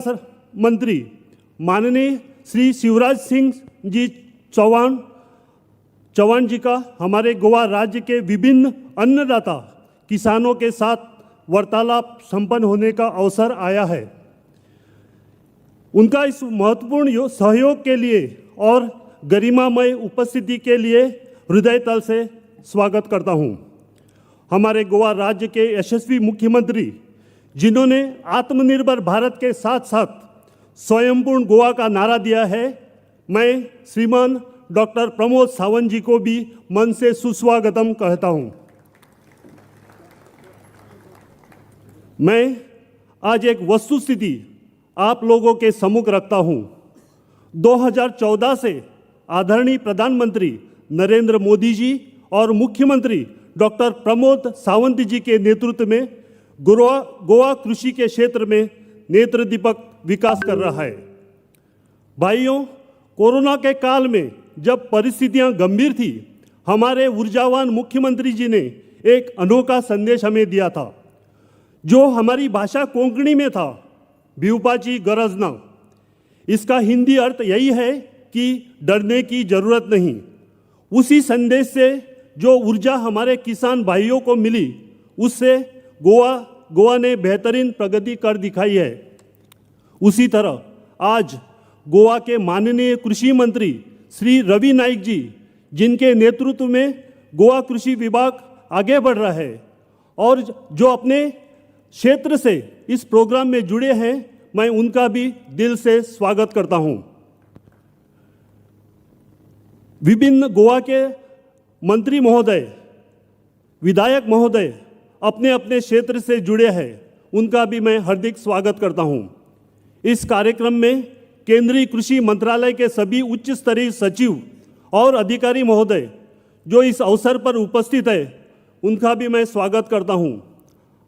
Sir मंत्री माननीय श्री शिवराज सिंह जी चौहान जी का हमारे गोवा राज्य के विभिन्न अन्नदाता किसानों के साथ वार्तालाप संपन्न होने का अवसर आया है। उनका इस महत्वपूर्ण सहयोग के लिए और गरिमामय उपस्थिति के लिए हृदय तल से स्वागत करता हूं। हमारे गोवा राज्य के यशस्वी मुख्यमंत्री जिन्होंने आत्मनिर्भर भारत के साथ साथ स्वयंपूर्ण गोवा का नारा दिया है, मैं श्रीमान डॉक्टर प्रमोद सावंत जी को भी मन से सुस्वागतम कहता हूं। मैं आज एक वस्तुस्थिति आप लोगों के सम्मुख रखता हूं। 2014 से आदरणीय प्रधानमंत्री नरेंद्र मोदी जी और मुख्यमंत्री डॉक्टर प्रमोद सावंत जी के नेतृत्व में गोवा कृषि के क्षेत्र में नेत्रदीपक विकास कर रहा है। भाइयों, कोरोना के काल में जब परिस्थितियां गंभीर थी, हमारे ऊर्जावान मुख्यमंत्री जी ने एक अनोखा संदेश हमें दिया था, जो हमारी भाषा कोंकणी में था, भिवपाची गरज ना। इसका हिंदी अर्थ यही है कि डरने की जरूरत नहीं। उसी संदेश से जो ऊर्जा हमारे किसान भाइयों को मिली, उससे गोवा ने बेहतरीन प्रगति कर दिखाई है। उसी तरह आज गोवा के माननीय कृषि मंत्री श्री रवि नाइक जी, जिनके नेतृत्व में गोवा कृषि विभाग आगे बढ़ रहा है और जो अपने क्षेत्र से इस प्रोग्राम में जुड़े हैं, मैं उनका भी दिल से स्वागत करता हूं। विभिन्न गोवा के मंत्री महोदय, विधायक महोदय अपने अपने क्षेत्र से जुड़े हैं, उनका भी मैं हार्दिक स्वागत करता हूं। इस कार्यक्रम में केंद्रीय कृषि मंत्रालय के सभी उच्च स्तरीय सचिव और अधिकारी महोदय जो इस अवसर पर उपस्थित है, उनका भी मैं स्वागत करता हूं।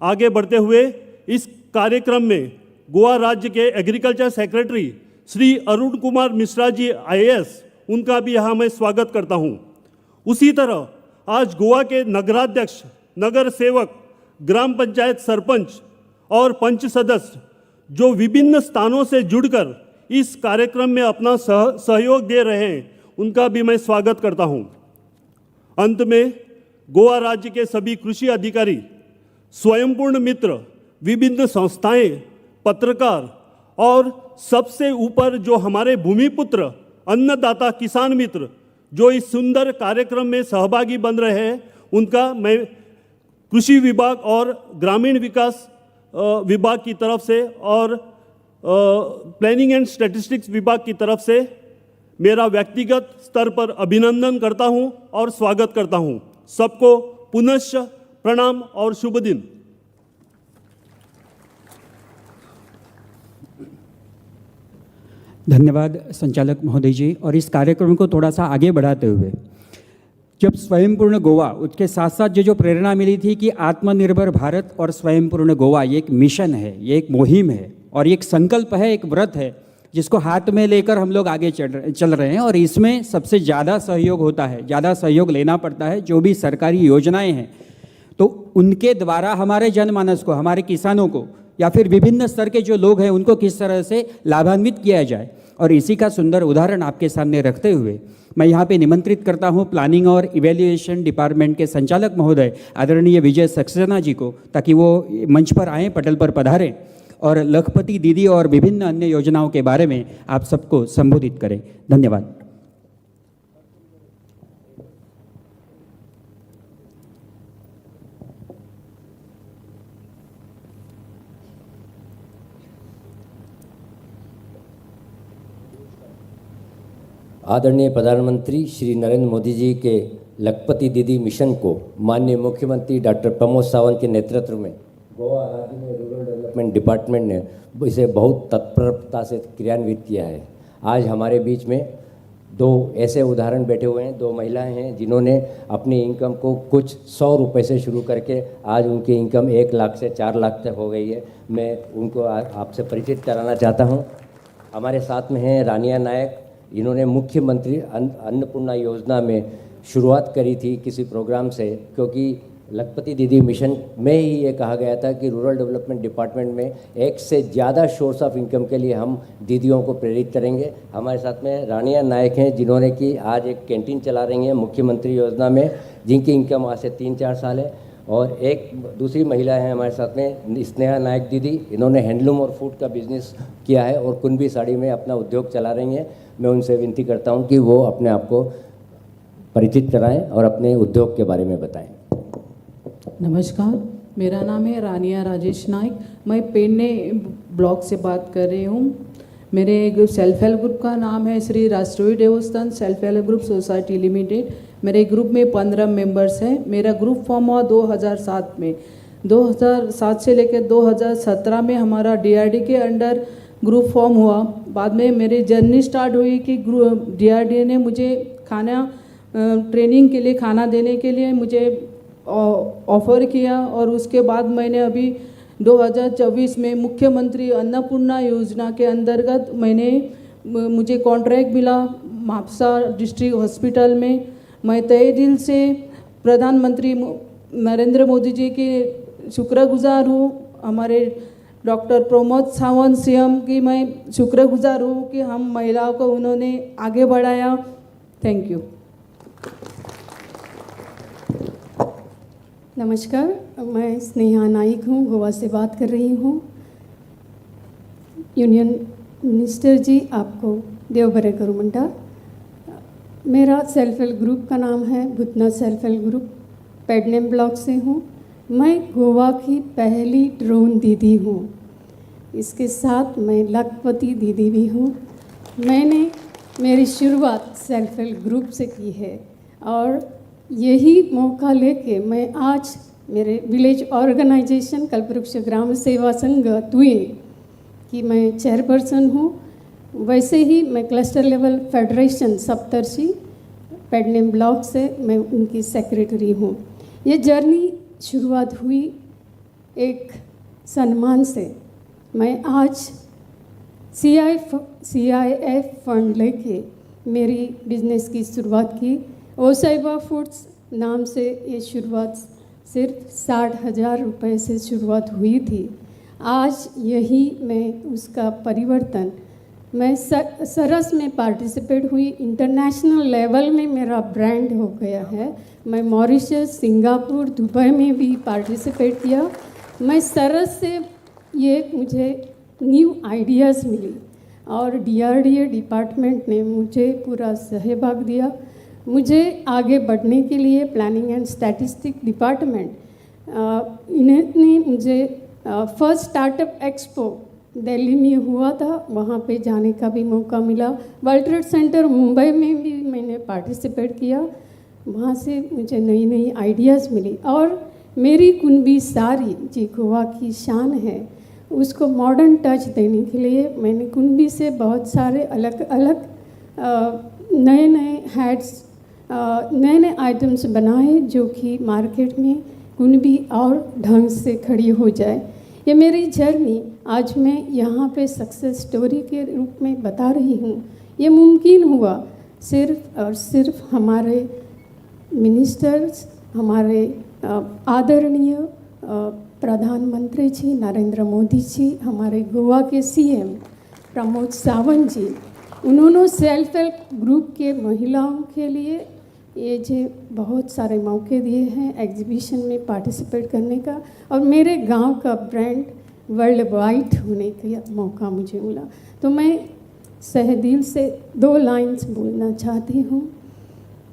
आगे बढ़ते हुए इस कार्यक्रम में गोवा राज्य के agriculture secretary Shri Arun Kumar Mishra ji IAS, उनका भी यहाँ मैं स्वागत करता हूँ। उसी तरह आज गोवा के नगराध्यक्ष, नगर सेवक, ग्राम पंचायत सरपंच और पंच सदस्य जो विभिन्न स्थानों से जुड़कर इस कार्यक्रम में अपना सहयोग दे रहे हैं, उनका भी मैं स्वागत करता हूं। अंत में गोवा राज्य के सभी कृषि अधिकारी, स्वयंपूर्ण मित्र, विभिन्न संस्थाएं, पत्रकार और सबसे ऊपर जो हमारे भूमिपुत्र अन्नदाता किसान मित्र जो इस सुंदर कार्यक्रम में सहभागी बन रहे हैं, उनका मैं कृषि विभाग और ग्रामीण विकास विभाग की तरफ से और प्लानिंग एंड स्टैटिस्टिक्स विभाग की तरफ से मेरा व्यक्तिगत स्तर पर अभिनंदन करता हूं और स्वागत करता हूं। सबको पुनश्च प्रणाम और शुभ दिन। धन्यवाद संचालक महोदय जी। और इस कार्यक्रम को थोड़ा सा आगे बढ़ाते हुए, जब स्वयंपूर्ण गोवा, उसके साथ साथ जो प्रेरणा मिली थी कि आत्मनिर्भर भारत और स्वयंपूर्ण गोवा ये एक मिशन है, ये एक मुहिम है और एक संकल्प है, एक व्रत है जिसको हाथ में लेकर हम लोग आगे चल रहे हैं। और इसमें सबसे ज़्यादा सहयोग होता है, ज़्यादा सहयोग लेना पड़ता है। जो भी सरकारी योजनाएं हैं तो उनके द्वारा हमारे जनमानस को, हमारे किसानों को या फिर विभिन्न स्तर के जो लोग हैं उनको किस तरह से लाभान्वित किया जाए, और इसी का सुंदर उदाहरण आपके सामने रखते हुए मैं यहाँ पे निमंत्रित करता हूँ प्लानिंग और इवैल्यूएशन डिपार्टमेंट के संचालक महोदय आदरणीय विजय सक्सेना जी को, ताकि वो मंच पर आएँ, पटल पर पधारें और लखपति दीदी और विभिन्न अन्य योजनाओं के बारे में आप सबको संबोधित करें। धन्यवाद। आदरणीय प्रधानमंत्री श्री नरेंद्र मोदी जी के लखपति दीदी मिशन को माननीय मुख्यमंत्री डॉक्टर प्रमोद सावंत के नेतृत्व में गोवा राज्य में रूरल डेवलपमेंट डिपार्टमेंट ने इसे बहुत तत्परता से क्रियान्वित किया है। आज हमारे बीच में दो ऐसे उदाहरण बैठे हुए हैं, दो महिलाएं हैं जिन्होंने अपनी इनकम को कुछ 100 रुपये से शुरू करके आज उनकी इनकम 1 लाख से 4 लाख तक हो गई है। मैं उनको आपसे परिचित कराना चाहता हूँ। हमारे साथ में हैं रानिया नायक। इन्होंने मुख्यमंत्री अन्नपूर्णा योजना में शुरुआत करी थी किसी प्रोग्राम से, क्योंकि लखपति दीदी मिशन में ही ये कहा गया था कि रूरल डेवलपमेंट डिपार्टमेंट में एक से ज़्यादा सोर्स ऑफ इनकम के लिए हम दीदियों को प्रेरित करेंगे। हमारे साथ में रानिया नायक हैं, जिन्होंने कि आज एक कैंटीन चला रही हैं मुख्यमंत्री योजना में, जिनकी इनकम आज से 3-4 साल है। और एक दूसरी महिला है हमारे साथ में, स्नेहा नायक दीदी, इन्होंने हैंडलूम और फूड का बिजनेस किया है और कुंभी साड़ी में अपना उद्योग चला रही हैं। मैं उनसे विनती करता हूं कि वो अपने आप को परिचित कराएं और अपने उद्योग के बारे में बताएं। नमस्कार, मेरा नाम है रानिया राजेश नाइक। मैं पेडणे ब्लॉक से बात कर रही हूँ। मेरे सेल्फ हेल्प ग्रुप का नाम है श्री राष्ट्रीय देवस्थान self help group society limited. मेरे ग्रुप में 15 मेंबर्स हैं। मेरा ग्रुप फॉर्म हुआ 2007 में। 2007 से लेकर 2017 में हमारा डीआरडी के अंडर ग्रुप फॉर्म हुआ। बाद में मेरी जर्नी स्टार्ट हुई कि डीआरडी ने मुझे खाना ट्रेनिंग के लिए, खाना देने के लिए मुझे ऑफ़र किया। और उसके बाद मैंने अभी 2024 में मुख्यमंत्री अन्नपूर्णा योजना के अंतर्गत मुझे कॉन्ट्रैक्ट मिला मापसा डिस्ट्रिक्ट हॉस्पिटल में। मैं तहे दिल से प्रधानमंत्री नरेंद्र मोदी जी की शुक्रगुजार हूँ। हमारे डॉक्टर प्रमोद सावंत सीएम की मैं शुक्रगुजार हूँ कि हम महिलाओं को उन्होंने आगे बढ़ाया। Thank you. नमस्कार, मैं स्नेहा नाइक हूँ, गोवा से बात कर रही हूँ। यूनियन मिनिस्टर जी आपको देव बरे करू म्हणटा। मेरा सेल्फ हेल्प ग्रुप का नाम है Bhootnath self help group, Pernem block से हूँ। मैं गोवा की पहली ड्रोन दीदी हूँ। इसके साथ मैं लखपति दीदी भी हूँ। मैंने मेरी शुरुआत सेल्फ हेल्प ग्रुप से की है और यही मौका लेके मैं आज मेरे विलेज ऑर्गेनाइजेशन कल्पवृक्ष ग्राम सेवा संघ तुए की मैं चेयरपर्सन हूँ। वैसे ही मैं cluster level federation Saptarshi Pedne block से मैं उनकी सेक्रेटरी हूँ। ये जर्नी शुरुआत हुई एक सम्मान से। मैं आज CIF फंड लेके मेरी बिजनेस की शुरुआत की। ओसाइबा फूड्स नाम से ये शुरुआत सिर्फ 60,000 रुपये से शुरुआत हुई थी। आज यही मैं उसका परिवर्तन, मैं सरस में पार्टिसिपेट हुई, इंटरनेशनल लेवल में मेरा ब्रांड हो गया है। मैं मॉरिशस, सिंगापुर, दुबई में भी पार्टिसिपेट किया। मैं सरस से ये मुझे न्यू आइडियाज़ मिली और DRDA डिपार्टमेंट ने मुझे पूरा सहयोग दिया। मुझे आगे बढ़ने के लिए प्लानिंग एंड स्टैटिस्टिक डिपार्टमेंट इन्होंने मुझे फर्स्ट स्टार्टअप एक्सपो दिल्ली में हुआ था, वहाँ पे जाने का भी मौका मिला। वर्ल्ड ट्रेड सेंटर मुंबई में भी मैंने पार्टिसिपेट किया। वहाँ से मुझे नई नई आइडियाज़ मिली और मेरी कुंभी साड़ी जी गोवा की शान है, उसको मॉडर्न टच देने के लिए मैंने कुंभी से बहुत सारे अलग अलग नए नए हैट्स, नए नए आइटम्स बनाए जो कि मार्केट में कुंभी और ढंग से खड़ी हो जाए। ये मेरी जर्नी आज मैं यहाँ पे सक्सेस स्टोरी के रूप में बता रही हूँ। ये मुमकिन हुआ सिर्फ और सिर्फ हमारे मिनिस्टर्स, हमारे आदरणीय प्रधानमंत्री जी नरेंद्र मोदी जी, हमारे गोवा के CM प्रमोद सावंत जी, उन्होंने सेल्फ हेल्प ग्रुप के महिलाओं के लिए ये जो बहुत सारे मौके दिए हैं एग्जीबिशन में पार्टिसिपेट करने का, और मेरे गांव का ब्रांड वर्ल्ड वाइड होने का मौका मुझे मिला। तो मैं सहदिल से 2 लाइन्स बोलना चाहती हूँ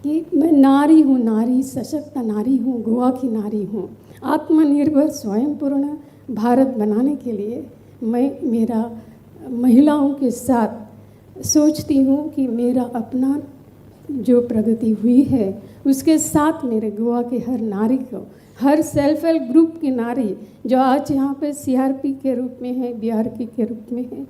कि मैं नारी हूँ, नारी सशक्त नारी हूँ, गोवा की नारी हूँ। आत्मनिर्भर स्वयंपूर्ण भारत बनाने के लिए मैं मेरा महिलाओं के साथ सोचती हूँ कि मेरा अपना जो प्रगति हुई है उसके साथ मेरे गोवा के हर नारी को, हर सेल्फ हेल्प ग्रुप की नारी जो आज यहाँ पे CRP के रूप में है, BRP के रूप में है,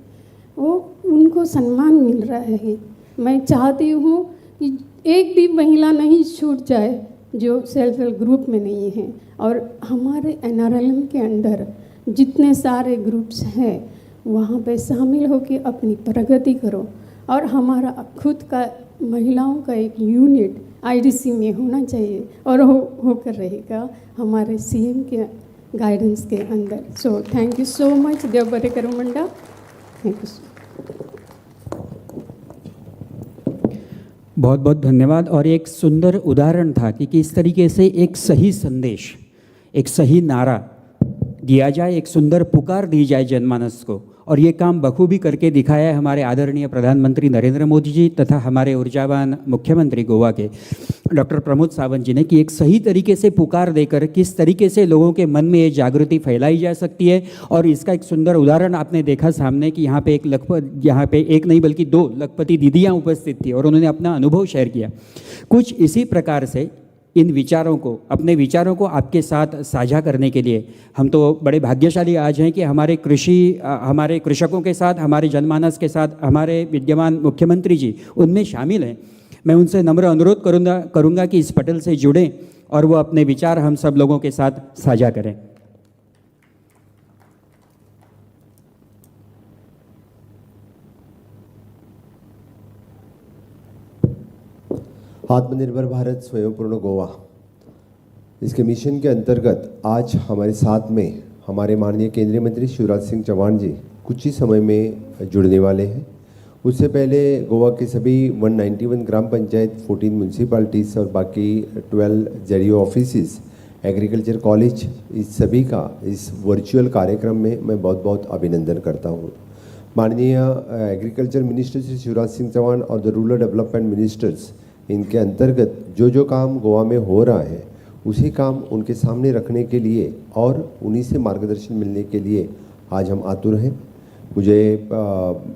वो उनको सम्मान मिल रहा है। मैं चाहती हूँ कि एक भी महिला नहीं छूट जाए जो सेल्फ हेल्प ग्रुप में नहीं है। और हमारे NRLM के अंदर जितने सारे ग्रुप्स हैं वहाँ पे शामिल होकर अपनी प्रगति करो। और हमारा खुद का महिलाओं का एक यूनिट आईडीसी में होना चाहिए और होकर रहेगा हमारे सीएम के गाइडेंस के अंदर। So thank you so much देव बरे करो मंडा, थैंक यू सो। बहुत बहुत धन्यवाद। और एक सुंदर उदाहरण था कि किस तरीके से एक सही संदेश, एक सही नारा दिया जाए, एक सुंदर पुकार दी जाए जनमानस को, और ये काम बखूबी करके दिखाया है हमारे आदरणीय प्रधानमंत्री नरेंद्र मोदी जी तथा हमारे ऊर्जावान मुख्यमंत्री गोवा के डॉक्टर प्रमोद सावंत जी ने, कि एक सही तरीके से पुकार देकर किस तरीके से लोगों के मन में ये जागृति फैलाई जा सकती है। और इसका एक सुंदर उदाहरण आपने देखा सामने कि यहाँ पे एक नहीं बल्कि 2 लखपति दीदियाँ उपस्थित थी और उन्होंने अपना अनुभव शेयर किया। कुछ इसी प्रकार से इन विचारों को, अपने विचारों को आपके साथ साझा करने के लिए हम तो बड़े भाग्यशाली आज हैं कि हमारे कृषकों के साथ, हमारे जनमानस के साथ हमारे विद्यमान मुख्यमंत्री जी उनमें शामिल हैं। मैं उनसे नम्र अनुरोध करूँगा कि इस पटल से जुड़ें और वो अपने विचार हम सब लोगों के साथ साझा करें। आत्मनिर्भर भारत स्वयंपूर्ण गोवा, इसके मिशन के अंतर्गत आज हमारे साथ में हमारे माननीय केंद्रीय मंत्री शिवराज सिंह चौहान जी कुछ ही समय में जुड़ने वाले हैं। उससे पहले गोवा के सभी 191 ग्राम पंचायत, 14 म्यूनसिपालिटीज़ और बाकी 12 जेडीओ ऑफिसेस, एग्रीकल्चर कॉलेज, इस सभी का इस वर्चुअल कार्यक्रम में मैं बहुत बहुत अभिनंदन करता हूँ। माननीय एग्रीकल्चर मिनिस्टर श्री शिवराज सिंह चौहान और द रूरल डेवलपमेंट मिनिस्टर्स, इनके अंतर्गत जो काम गोवा में हो रहा है उसी काम उनके सामने रखने के लिए और उन्हीं से मार्गदर्शन मिलने के लिए आज हम आतुर हैं।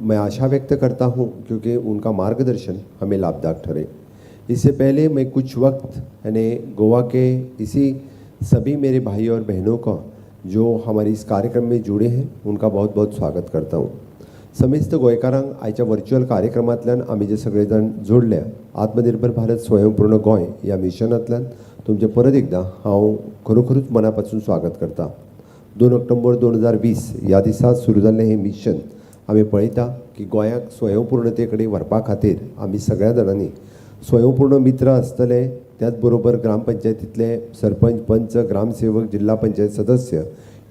मैं आशा व्यक्त करता हूं क्योंकि उनका मार्गदर्शन हमें लाभदायक ठहरे। इससे पहले मैं कुछ वक्त यानी गोवा के इसी सभी मेरे भाई और बहनों का जो हमारे इस कार्यक्रम में जुड़े हैं उनका बहुत बहुत स्वागत करता हूं। समेस्त गोंयकारांक आयच्या वर्च्युअल कार्यक्रमांतल्यान आमी जे सगळे जाण जोडल्या आत्मनिर्भर भारत स्वयंपूर्ण गोंय ह्या मिशनांतल्यान तुमचे परत एकदां हांव खरोखरूच मनापासून स्वागत करता। 2 ऑक्टोबर 2020 ह्या दिसा सुरू जाल्लें हें मिशन आमी पळयता की गोंयाक स्वयंपूर्णते कडेन व्हरपा खातीर आमी सगळ्या जाणांनी स्वयंपूर्ण मित्र आसतले, त्याच बरोबर ग्रामपंचायतींतले सरपंच, पंच, ग्रामसेवक, जिल्हा पंचायत सदस्य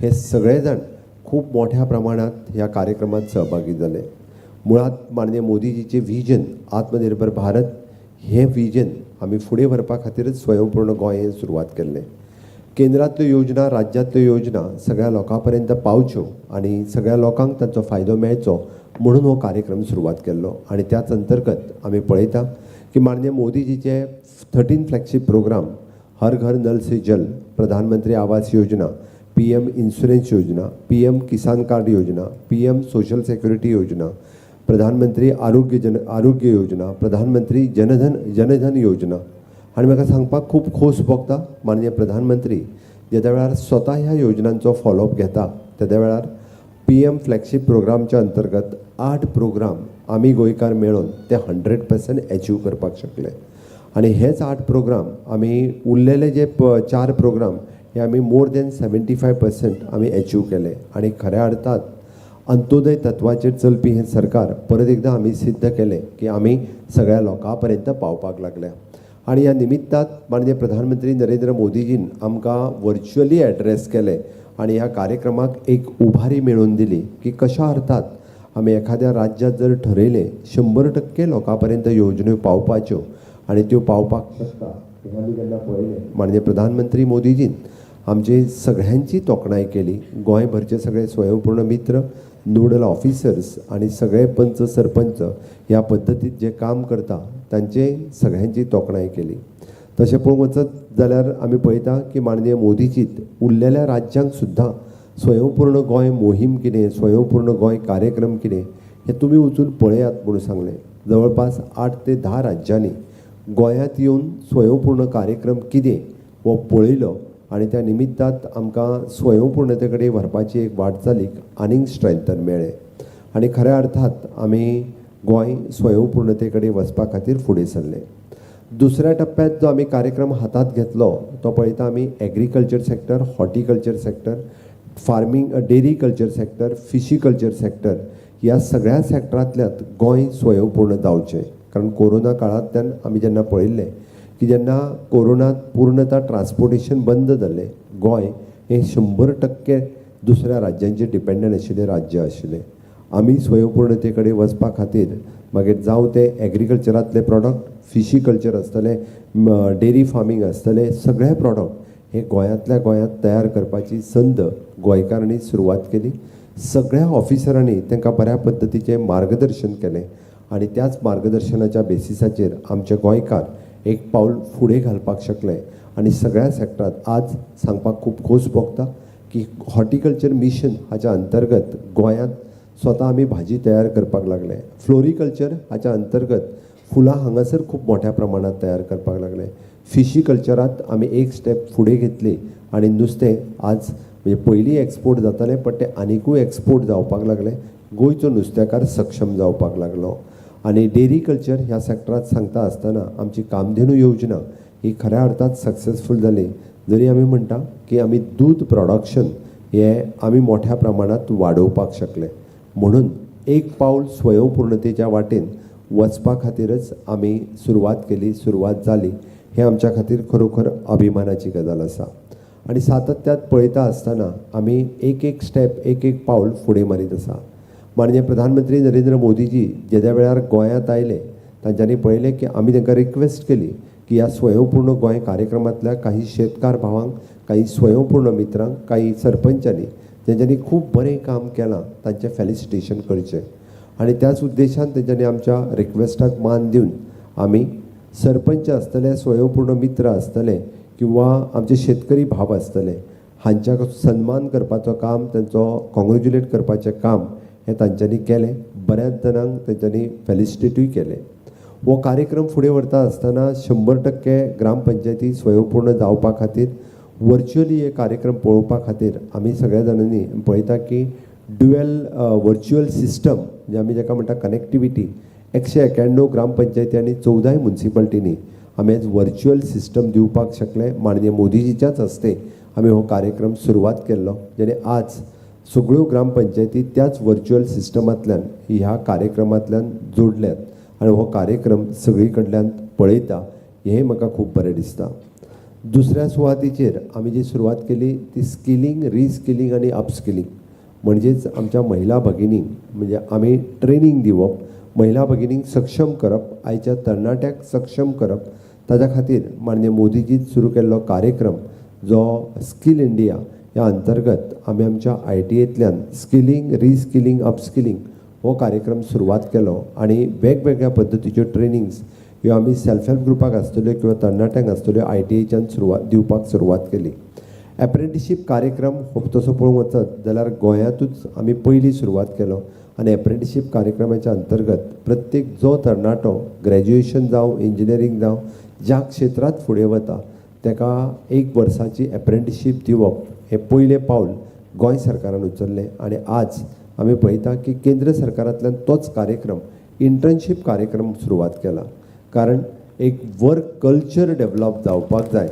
हे सगळे जाण खूप मोठ्या प्रमाणात ह्या कार्यक्रमात सहभागी झाले। मुळात माननीय मोदीजीचे विजन आत्मनिर्भर भारत हे विजन आम्ही फुडें व्हरपा खातीरच स्वयंपूर्ण गोंय हें सुरवात केल्लें। केंद्रांतल्यो योजना, राज्यांतल्यो योजना सगळ्या लोकां पर्यंत पावच्यो आनी सगळ्या लोकांक ताचो फायदो मेळचो म्हणून हो कार्यक्रम सुरवात केल्लो। आनी त्याच अंतर्गत आमी पळयता की माननीय मोदीजीचे 13 फ्लॅगशीप प्रोग्राम, हर घर नल से जल, प्रधानमंत्री आवास योजना, PM इंश्योरेंस योजना, PM किसान कार्ड योजना, PM सोशल सिक्युरिटी योजना, प्रधानमंत्री आरोग्य योजना, प्रधानमंत्री जनधन योजना। आणि म्हाका सांगपाक खूब खोस भोगता माननीय प्रधानमंत्री जेद्या वेळार स्वता ह्या योजनांचो फॉलोअप घेता तेद्या वेळार PM फ्लॅगशीप प्रोग्रामच्या अंतर्गत 8 प्रोग्राम आमी गोंयकार मेळोन ते 100% अचीव करपाक शकले। आणि हेच 8 प्रोग्राम आमी उरलेले जे 4 प्रोग्राम हे आमी मोर दॅन 75% आमी अचीव केले। आणि खऱ्या अर्थात अंत्योदय तत्वाचेर चलपी हें सरकार परत एकदा आमी सिद्ध केलें की आमी सगळ्या लोकां पर्यंत पावपाक लागल्या। आणि ह्या निमित्तात माननीय प्रधानमंत्री नरेंद्र मोदीजीन आमकां वर्च्युअली एड्रेस केले आणि ह्या कार्यक्रमाक एक उभारी मेळून दिली की कशा अर्थात आमी एखाद्या राज्यात जर ठरयलें 100% लोकां पर्यंत योजन्यो पावपाच्यो आणि त्यो पावपाक शकता हे आमी जेन्ना पळयलें माननीय प्रधानमंत्री मोदीजीन आमचे सगळ्यांची तोखणाय केली। गोंयभरचे सगळे स्वयंपूर्ण मित्र, नोडल ऑफिसर्स आणि सगळे पंच सरपंच ह्या पद्दतीत जे काम करता तांचे सगळ्यांची तोखणाय केली। तशें पळोवंक वचत जाल्यार आमी पळयता की माननीय मोदीजीत उरलेल्या राज्यांक सुद्धा स्वयंपूर्ण गोंय मोहीम कितें, स्वयंपूर्ण गोंय कार्यक्रम कितें हें तुमी वचून पळयात म्हणून सांगलें। जवळपास 8 ते 10 राज्यांनी गोंयांत येवन स्वयंपूर्ण कार्यक्रम कितें हो पळयलो आणि त्या निमित्तात आमकां स्वयंपूर्णते कडेन व्हरपाची एक वाटचालीक आनीक स्ट्रेंथन मेळ्ळें आणि खऱ्या अर्थात आमी गोंय स्वयंपूर्णते कडेन वचपा खातीर फुडें सरले। दुसऱ्या टप्प्यात जो आमी कार्यक्रम हातात घेतलो तो पळयता आमी agriculture sector, horticulture sector, farming, dairy culture sector, fishiculture sector ह्या सगळ्या सेक्टरांतल्यात गोंय स्वयंपूर्ण जावचें। कारण कोरोना काळांतल्यान आमी जेन्ना पळयल्लें की जेन्ना कोरोनात पूर्णतः ट्रान्सपोर्टेशन बंद जालें, गोंय हें 100% दुसऱ्या राज्यांचेर डिपेंडंट आशिल्लें राज्य आशिल्लें. आमी स्वयंपूर्णते कडेन वचपा खातीर मागीर जावं ते एग्रीकल्चरांतले प्रॉडक्ट, फिशीकल्चर आसतले, डेरी फार्मींग आसतले, सगळे प्रॉडक्ट हे गोंयांतल्या गोंयांत तयार करपाची संद गोंयकारांनी सुरवात केली. सगळ्या ऑफिसरांनी तांकां बऱ्या पद्दतीचें मार्गदर्शन केलें आनी त्याच मार्गदर्शनाच्या बेसिसाचेर आमचे गोंयकार एक पावल फुडें घालपाक शकले. आनी सगळ्या सॅक्टरांत आज सांगपाक खूब खोस भोगता की हॉर्टिकल्चर मिशन हाच्या अंतर्गत गोंयांत स्वता आमी भाजी तयार करपाक लागले. फ्लोरिकल्चर हाच्या अंतर्गत फुलां हांगासर खूब मोठ्या प्रमाणात तयार करपाक लागले. फिशीकल्चरांत आमी एक स्टेप फुडें घेतली आनी नुस्तें आज म्हणजे पयलीं एक्सपोर्ट जातालें पण तें आनिकूय एक्सपोर्ट जावपाक लागलें. गोंयचो नुस्तेकार सक्षम जावपाक लागलो. आनी डेरी कल्चर ह्या सॅक्टरांत सांगता आसतना आमची कामधेनू योजना ही खऱ्या अर्थात सक्सेसफूल जाली. जरी आमी म्हणटा की आमी दूध प्रोडक्शन हें आमी मोठ्या प्रमाणात वाडोवपाक शकले. म्हणून एक पावल स्वयंपूर्णतेच्या वाटेन वचपा खातीरच आमी सुरवात केली, सुरवात जाली. हें आमच्या खातीर खरोखर अभिमानाची गजाल आसा. आनी सातत्यात पळयता आसतना आमी एक एक स्टेप, एक एक पावल फुडें मारीत आसा. माननीय प्रधानमंत्री नरेंद्र मोदीजी ज्या वेळार गोंयांत आयले तांच्यांनी पळयलें की आमी तांकां रिक्वेस्ट केली की ह्या स्वयंपूर्ण गोंय कार्यक्रमांतल्या काही शेतकार भावांक, काही स्वयंपूर्ण मित्रांक, काही सरपंचांनी जेंच्यांनी खूब बरें काम केलां तांचें फेलिसिटेशन करचें. आनी त्याच उद्देशान तेंच्यांनी आमच्या रिक्वेस्टाक मान दिवन आमी सरपंच आसतले, स्वयंपूर्ण मित्र आसतले किंवा आमचे शेतकरी भाव आसतले हांच्या सन्मान करपाचो काम, तांचो कॉंग्रेच्युलेट करपाचें काम हें तांच्यांनी केलें. बऱ्याच जाणांक तेंच्यांनी फेलिसिटेटूय केलें. हो कार्यक्रम फुडें व्हरता आसतना 100% ग्रामपंचायती स्वयंपूर्ण जावपा खातीर वर्च्युअली हे कार्यक्रम पळोवपा खातीर आमी सगळ्या जाणांनी पळयता की ड्युएल वर्च्युअल सिस्टम जे आमी जाका म्हणटा कनेक्टिविटी 191 ग्रामपंचायती आनी 14 म्युनिसिपालिटींनी आमी आज वर्च्युअल सिस्टम दिवपाक शकले. माननीय मोदीजीच्याच हस्ते आमी हो कार्यक्रम सुरवात केल्लो, जेणे आज सगळ्यो ग्रामपंचायती त्याच वर्च्युअल सिस्टमांतल्यान ह्या कार्यक्रमांतल्यान जोडल्यात आनी हो कार्यक्रम सगळी कडल्यान पळयता. हें म्हाका खूब बरें दिसता. दुसऱ्या सुवातीचेर आमी जी सुरवात केली ती स्किलिंग, रिस्किलिंग आनी अपस्किलिंग म्हणजेच आमच्या महिला भगिनींक म्हणजे आमी ट्रेनिंग दिवप, महिला भगिनींक सक्षम करप, आयच्या तरणाट्याक सक्षम करप. ताच्या खातीर माननीय मोदीजीन सुरू केल्लो कार्यक्रम जो स्कील इंडिया ह्या अंतर्गत आमी आमच्या ITAंतल्यान स्किलिंग, रिस्किलिंग, अपस्किलिंग हो कार्यक्रम सुरवात केलो. आनी वेगवेगळ्या पद्दतीच्यो ट्रेनिंग्स ह्यो आमी सेल्फ हेल्प ग्रुपाक आसतल्यो किंवा तरणाट्यांक आसतल्यो ITAच्यान दिवपाक सुरवात केली. एप्रेंटिसशीप कार्यक्रम तसो पळोवंक वचत जाल्यार गोंयांतूच आमी पयली सुरवात केलो. आनी एप्रेंटिसशीप कार्यक्रमाच्या अंतर्गत प्रत्येक जो तरणाटो ग्रॅज्युएशन जावं, इंजिनियरींग जावं, ज्या क्षेत्रांत फुडें वता ताका 1 वर्साची एप्रेंटिसशीप दिवप हें पयलें पावल गोंय सरकारान उचल्लें. आनी आज आमी पळयता की केंद्र सरकारांतल्यान तोच कार्यक्रम इंटर्नशीप कार्यक्रम सुरवात केला. कारण एक वर्क कल्चर डेवलप जावपाक जाय.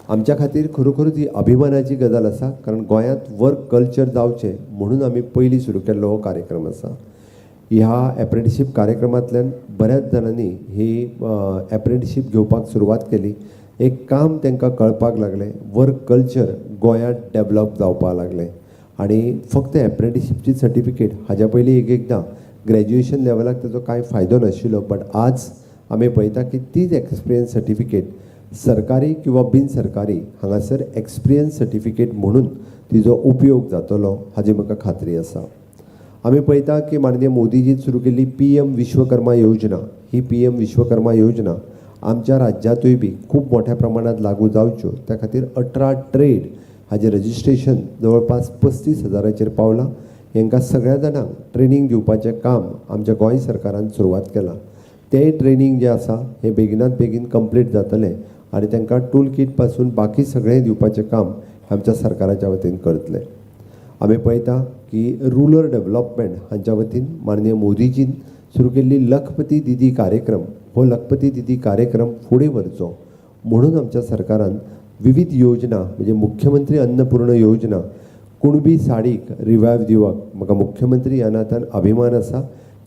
आमच्या खातीर खरोखरूच ही अभिमानाची गजाल आसा. कारण गोंयांत वर्क कल्चर जावचें म्हणून आमी पयलीं सुरू केल्लो हो कार्यक्रम आसा. ह्या एप्रेंटिसशीप कार्यक्रमांतल्यान बऱ्याच जाणांनी ही एप्रेंटिसशीप घेवपाक सुरवात केली. एक काम तांकां कळपाक लागलें, वर्क कल्चर गोंयांत डेवलप जावपाक लागलें. आनी फक्त एप्रेंटिसशीपची सर्टिफिकेट हाज्या पयलीं एकदां ग्रॅज्युएशन लेवलाक ताजो कांय फायदो नाशिल्लो. बट आज आमी पळयता की तीच एक्सपिरियन्स सर्टिफिकेट सरकारी किंवा बिन सरकारी हांगासर एक्सपिरियन्स सर्टिफिकेट म्हणून तिजो उपयोग जातलो हाजी म्हाका खात्री आसा. आमी पळयता की माननीय मोदीजीन सुरू केल्ली PM विश्वकर्मा योजना, ही PM विश्वकर्मा योजना आमच्या राज्यांतूय बी खूब मोठ्या प्रमाणात लागू जावच्यो त्या खातीर 18 ट्रेड हाजें रजिस्ट्रेशन जवळपास 35,000 पावलां. हांकां सगळ्या जाणांक ट्रेनिंग दिवपाचें काम आमच्या गोंय सरकारान सुरवात केलां. तें ट्रेनिंग जें आसा हें बेगिनात बेगीन कंप्लीट जातलें आनी तांकां टूल किट पासून बाकी सगळें दिवपाचें काम आमच्या सरकाराच्या वतीन करतले. आमी पळयता की रुरल डेव्हलपमेंट हांच्या वतीन माननीय मोदीजीन सुरू केल्ली लखपती दिदी कार्यक्रम, हो लखपती दिदी कार्यक्रम फुडें व्हरचो म्हणून आमच्या सरकारान विविध योजना म्हणजे मुख्यमंत्री अन्नपूर्ण योजना, कुणबी साडीक रिवायव दिवप. म्हाका मुख्यमंत्री ह्या नात्यान अभिमान आसा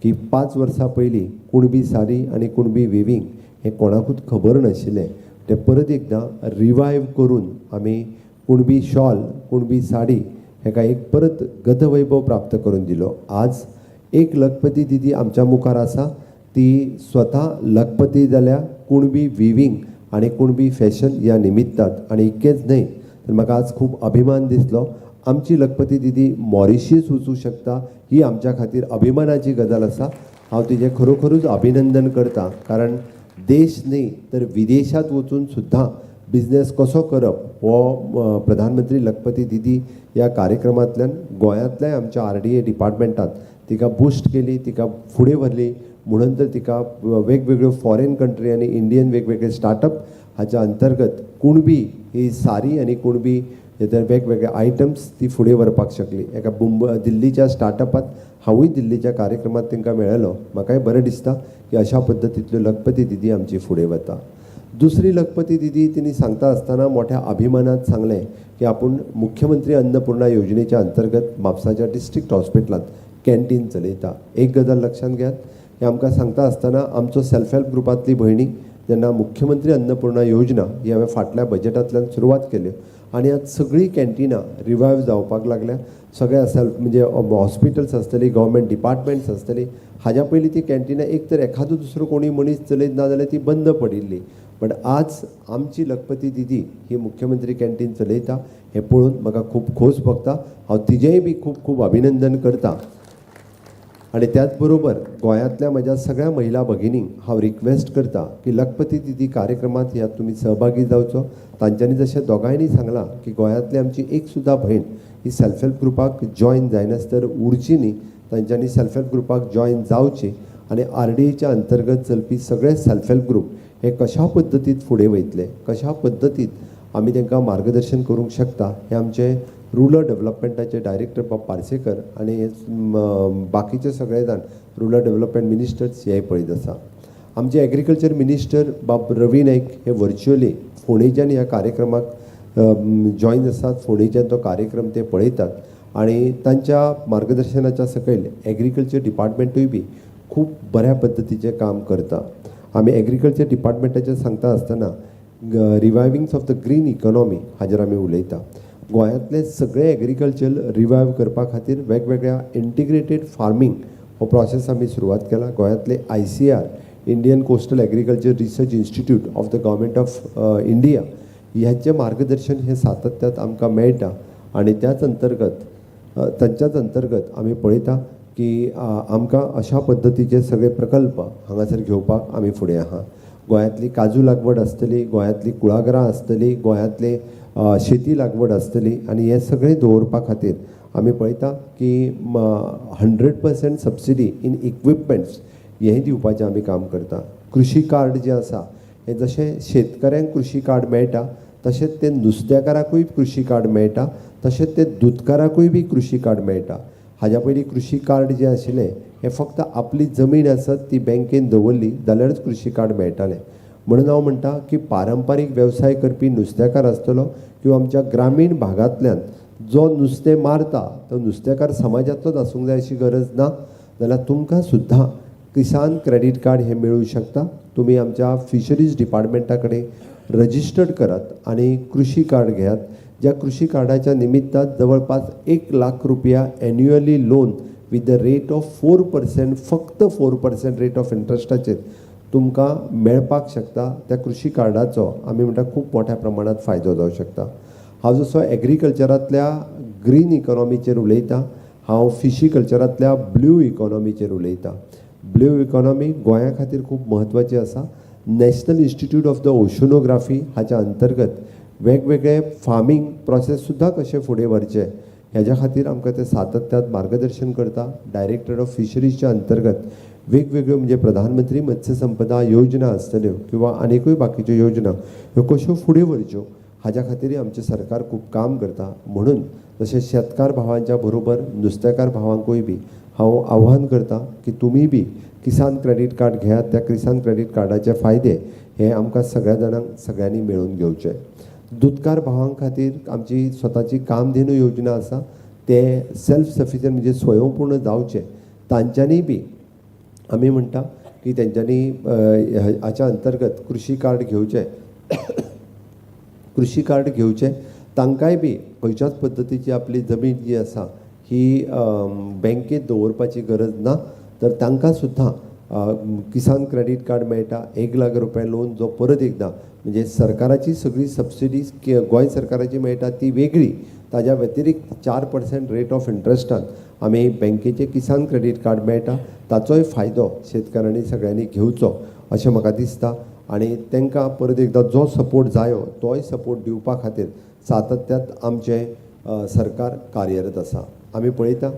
की 5 वर्सां पयलीं कुणबी साडी आनी कुणबी विवींग हें कोणाकूच खबर नाशिल्लें तें परत एकदां रिवायव करून आमी कुणबी शॉल कुणबी साडी हेका एक परत गतवैभव प्राप्त करून दिलो. आज एक लखपती दिदी आमच्या मुखार आसा, ती स्वता लखपती जाल्या कुणबी विविंग आनी कुणबी फॅशन ह्या निमित्ताक. आनी इतकेंच न्हय तर म्हाका आज खूब अभिमान दिसलो. आमची लखपती दिदी मॉरिशियस वचूं शकता ही आमच्या खातीर अभिमानाची गजाल आसा. हांव तिजें खरोखरूच अभिनंदन करता, कारण देश न्ही तर विदेशांत वचून सुद्दां बिझनेस कसो करप हो प्रधानमंत्री लखपती दिदी ह्या कार्यक्रमांतल्यान गोंयांतल्या आमच्या RDA डिपार्टमेंटांत तिका बुस्ट केली, तिका फुडें व्हरली. म्हणून तर तिका वेगवेगळ्यो फॉरेन कंट्री आनी इंडियन वेगवेगळे स्टार्टअप हाच्या अंतर्गत कुणबी ही सारी आनी कुणबी हे वेगवेगळे आयटम्स ती फुडें व्हरपाक शकली. एका दिल्लीच्या स्टार्टअपात हांवूय दिल्लीच्या कार्यक्रमात तांकां मेळ्ळलो. म्हाकाय बरें दिसता की अशा पद्दतींतल्यो लखपती दिदी आमची फुडें वता. दुसरी लखपती दिदी तिणी सांगता आसतना मोठ्या अभिमानात सांगलें की आपूण मुख्यमंत्री अन्नपूर्णा योजनेच्या अंतर्गत म्हापसाच्या डिस्ट्रिक्ट हॉस्पिटलांत कॅन्टीन चलयता. एक गजाल लक्षांत घेयात की आमकां सांगता आसतना आमचो सेल्फ हेल्प ग्रुपांतली भयणी जेन्ना मुख्यमंत्री अन्नपूर्णा योजना ही हांवें फाटल्या बजेटांतल्यान सुरवात केल्यो आनी आज सगळीं कॅन्टिनां रिवायव जावपाक लागल्या. सगळ्या सेल्फ म्हणजे हॉस्पिटल्स आसतली, गव्हर्मेंट डिपार्टमेंट्स आसतली, हाज्या पयलीं ती कॅन्टिनां एक तर एखादो दुसरो कोणी मनीस चलयत ना जाल्यार ती बंद पडिल्ली. पण आज आमची लखपती दिदी ही मुख्यमंत्री कॅन्टीन चलयता हें पळोवन म्हाका खूब खोस भोगता. हांव तिजेंय बी खूब खूब अभिनंदन करता. आनी त्याच बरोबर गोंयांतल्या म्हज्या सगळ्या महिला भगिनींक हांव रिक्वेस्ट करता की लखपती दिदी कार्यक्रमांत ह्यात तुमी सहभागी जावचो. तांच्यांनी जशें दोगांयनी सांगलां की गोंयांतली आमची एक सुद्दां भयण ही सेल्फ हेल्प ग्रुपाक जॉयन जायनासतर उरची न्ही, तांच्यांनी सेल्फ हेल्प ग्रुपाक जॉयन जावची. आनी RDAच्या अंतर्गत चलपी सगळे सेल्फ हेल्प ग्रुप हे कशा पद्दतीत फुडें वयतले, कशा पद्दतीत आमी तांकां मार्गदर्शन करूंक शकता हे आमचे रुरल डेव्हलपमेंटाचे डायरेक्टर बाब पार्सेकर आनी बाकीचे सगळे जाण रुरल डेव्हलपमेंट मिनिस्टर्स हे पळयत आसा. आमचे एग्रीकल्चर मिनिस्टर बाब रवी नाईक हे व्हर्च्युअली फोंडेच्यान ह्या कार्यक्रमाक जॉयन आसात. फोंडेच्यान तो कार्यक्रम ते पळयतात आनी तांच्या मार्गदर्शनाच्या सकयल एग्रीकल्चर डिपार्टमेंटूय बी खूब बऱ्या पद्दतीचें काम करता. आमी एग्रीकल्चर डिपार्टमेंटाचें सांगता आसतना रिवायविंग्स ऑफ द ग्रीन इकॉनॉमी हाजेर आमी उलयता. गोंयांतले सगळे एग्रीकल्चर रिवायव करपा खातीर वेगवेगळ्या इंटिग्रेटेड फार्मींग हो प्रोसेस आमी सुरवात केला. गोंयांतले ICR Indian coastal agriculture research institute of the government of India ह्याचें मार्गदर्शन हे सातत्यात आमकां मेळटा. आनी त्याच अंतर्गत तांच्याच अंतर्गत आमी पळयता की आमकां अशा पद्दतीचे सगळे प्रकल्प हांगासर घेवपाक आमी फुडें आहा. गोंयांतली काजू लागवड आसतली, गोंयांतली कुळागरां आसतली, गोंयांतले शेती लागवड आसतली आनी हे सगळें दवरपा खातीर आमी पळयता की 100% सबसिडी इन इक्विपमेंट्स हेंय दिवपाचें आमी काम करता. कृशी कार्ड जें आसा हें जशें शेतकऱ्यांक कृशी कार्ड मेळटा तशेंच तें नुस्तेकाराकूय कृशी कार्ड मेळटा, तशेंच तें दूदकाराकूय बी कृशी कार्ड मेळटा. हाज्या पयलीं कृशी कार्ड जें आशिल्लें हें फक्त आपली जमीन आसत ती बँकेन दवरली जाल्यारच कृशी कार्ड मेळटालें. म्हणून हांव म्हणटा की पारंपारीक वेवसाय करपी नुस्तेकार आसतलो किंवा आमच्या ग्रामीण भागांतल्यान जो नुस्तें मारता तो नुस्तेकार समाजांतलोच आसूंक जाय अशी गरज ना, जाल्यार तुमकां सुद्दां किसान क्रेडीट कार्ड हें मेळूं शकता. तुमी आमच्या फिशरीज डिपार्टमेंटा कडेन रजिस्टर्ड करात आनी कृशी कार्ड घेयात. ज्या कृशी कार्डाच्या निमित्तान जवळपास 1 लाख रुपया annually loan with the rate of 4%, फक्त 4% रेट ऑफ इंट्रस्टाचेर तुमकां मेळपाक शकता. त्या कृशी कार्डाचो आमी म्हणटा खूब मोठ्या प्रमाणात फायदो जावंक शकता. हांव जसो एग्रीकल्चरांतल्या ग्रीन इकॉनॉमीचेर उलयतां, हांव फिशी कल्चरांतल्या ब्लू इकॉनॉमीचेर उलयतां. ब्लू इकॉनॉमी गोंया खातीर खूब म्हत्वाची आसा. National institute of the oceanography हाच्या अंतर्गत वेगवेगळे फार्मींग प्रोसेस सुद्दां कशें फुडें व्हरचे ह्याच्या खातीर आमकां ते सातत्यात मार्गदर्शन करता. डायरेक्टर ऑफ फिशरीजच्या अंतर्गत वेगवेगळ्यो म्हणजे प्रधानमंत्री मत्स्य संपदा योजना आसतल्यो किंवा आनीकूय बाकीच्यो योजना ह्यो कश्यो फुडें व्हरच्यो हाच्या खातीर आमचें सरकार खूब काम करता. म्हणून जशें शेतकार भावांच्या बरोबर नुस्तेकार भावांकूय बी हांव आव्हान करता की तुमी बी किसान क्रेडीट कार्ड घेयात. त्या किसान क्रेडीट कार्डाचे फायदे हे आमकां सगळ्या जाणांक सगळ्यांनी मेळून घेवचे. दूदकार भावां खातीर आमची स्वताची कामधेनू योजना आसा. ते सेल्फ सफिशियंट म्हणजे स्वयंपूर्ण जावचे तांच्यांनी बी आमी म्हणटा की त्यांच्यांनी हाच्या अंतर्गत कृषी कार्ड घेवचें कृषी कार्ड घेवचें तांकांय बी खंयच्याच पद्दतीची आपली जमीन जी आसा ही बँकेत दवरपाची गरज ना, तर तांकां सुद्दां किसान क्रेडीट कार्ड मेळटा, 1 लाख रुपया लोन जो परत एकदा म्हणजे सरकाराची सगळी सबसिडीज गोंय सरकाराची मेळटा ती वेगळी, ताज्या व्यतिरिक्त 4% रेट ऑफ इंट्रस्टान आमी बँकेचे किसान क्रेडीट कार्ड मेळटा, ताचोय फायदो शेतकारांनी सगळ्यांनी घेवचो अशें म्हाका दिसता. आनी तांकां परत एकदा जो सपोर्ट जायो तोय सपोर्ट दिवपा खातीर सातत्यांत आमचें सरकार कार्यरत आसा. आमी पळयता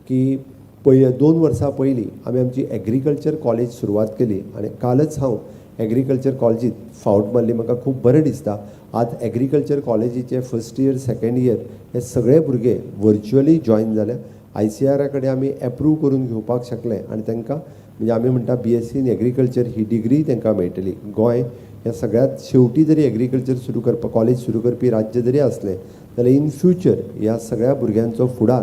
की 2 वर्सां पयलीं आमी आमची एग्रीकल्चर कॉलेज सुरवात केली आनी कालच हांव एग्रीकल्चर कॉलेजीत फावट मारली, म्हाका खूब बरें दिसता. आज एग्रीकल्चर कॉलेजीचे फर्स्ट इयर सेकंड इयर हे सगळे भुरगे व्हर्च्युअली जॉयन जाले. ICAR कडेन आमी एप्रूव करून घेवपाक शकले आनी तांकां म्हणजे आमी म्हणटा BSc in agriculture he degree तांकां मेळटली. गोंय ह्या सगळ्यात शेवटी जरी एग्रीकल्चर सुरू करपाक कॉलेज सुरू करपी राज्य जरी असलें जाल्यार इन फ्युचर ह्या सगळ्या भुरग्यांचो फुडार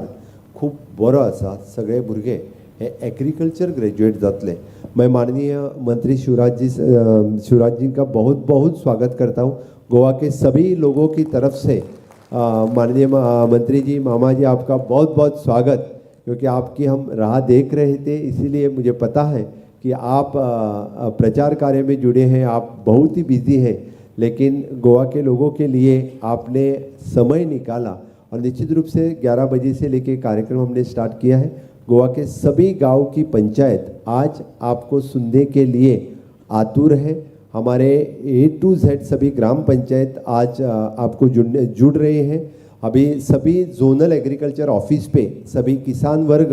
खूब बरो आसा. सगळे भुरगे हे एग्रीकल्चर ग्रेजुएट जातले. मैं माननीय मंत्री शिवराज जी का बहुत बहुत स्वागत करता हूँ. गोवा के सभी लोगों की तरफ से माननीय मंत्री जी, मामा जी, आपका बहुत बहुत स्वागत, क्योंकि आपकी हम राह देख रहे थे, इसीलिए मुझे पता है कि आप प्रचार कार्य में जुड़े हैं, आप बहुत ही बिजी हैं, लेकिन गोवा के लोगों के लिए आपने समय निकाला और निश्चित रूप से 11 बजे से लेके कार्यक्रम हमने स्टार्ट किया है. गोवा के सभी गांव की पंचायत आज आपको सुनने के लिए आतुर है. हमारे A to Z सभी ग्राम पंचायत आज आपको जुड़ रहे हैं. अभी सभी जोनल एग्रीकल्चर ऑफिस पे सभी किसान वर्ग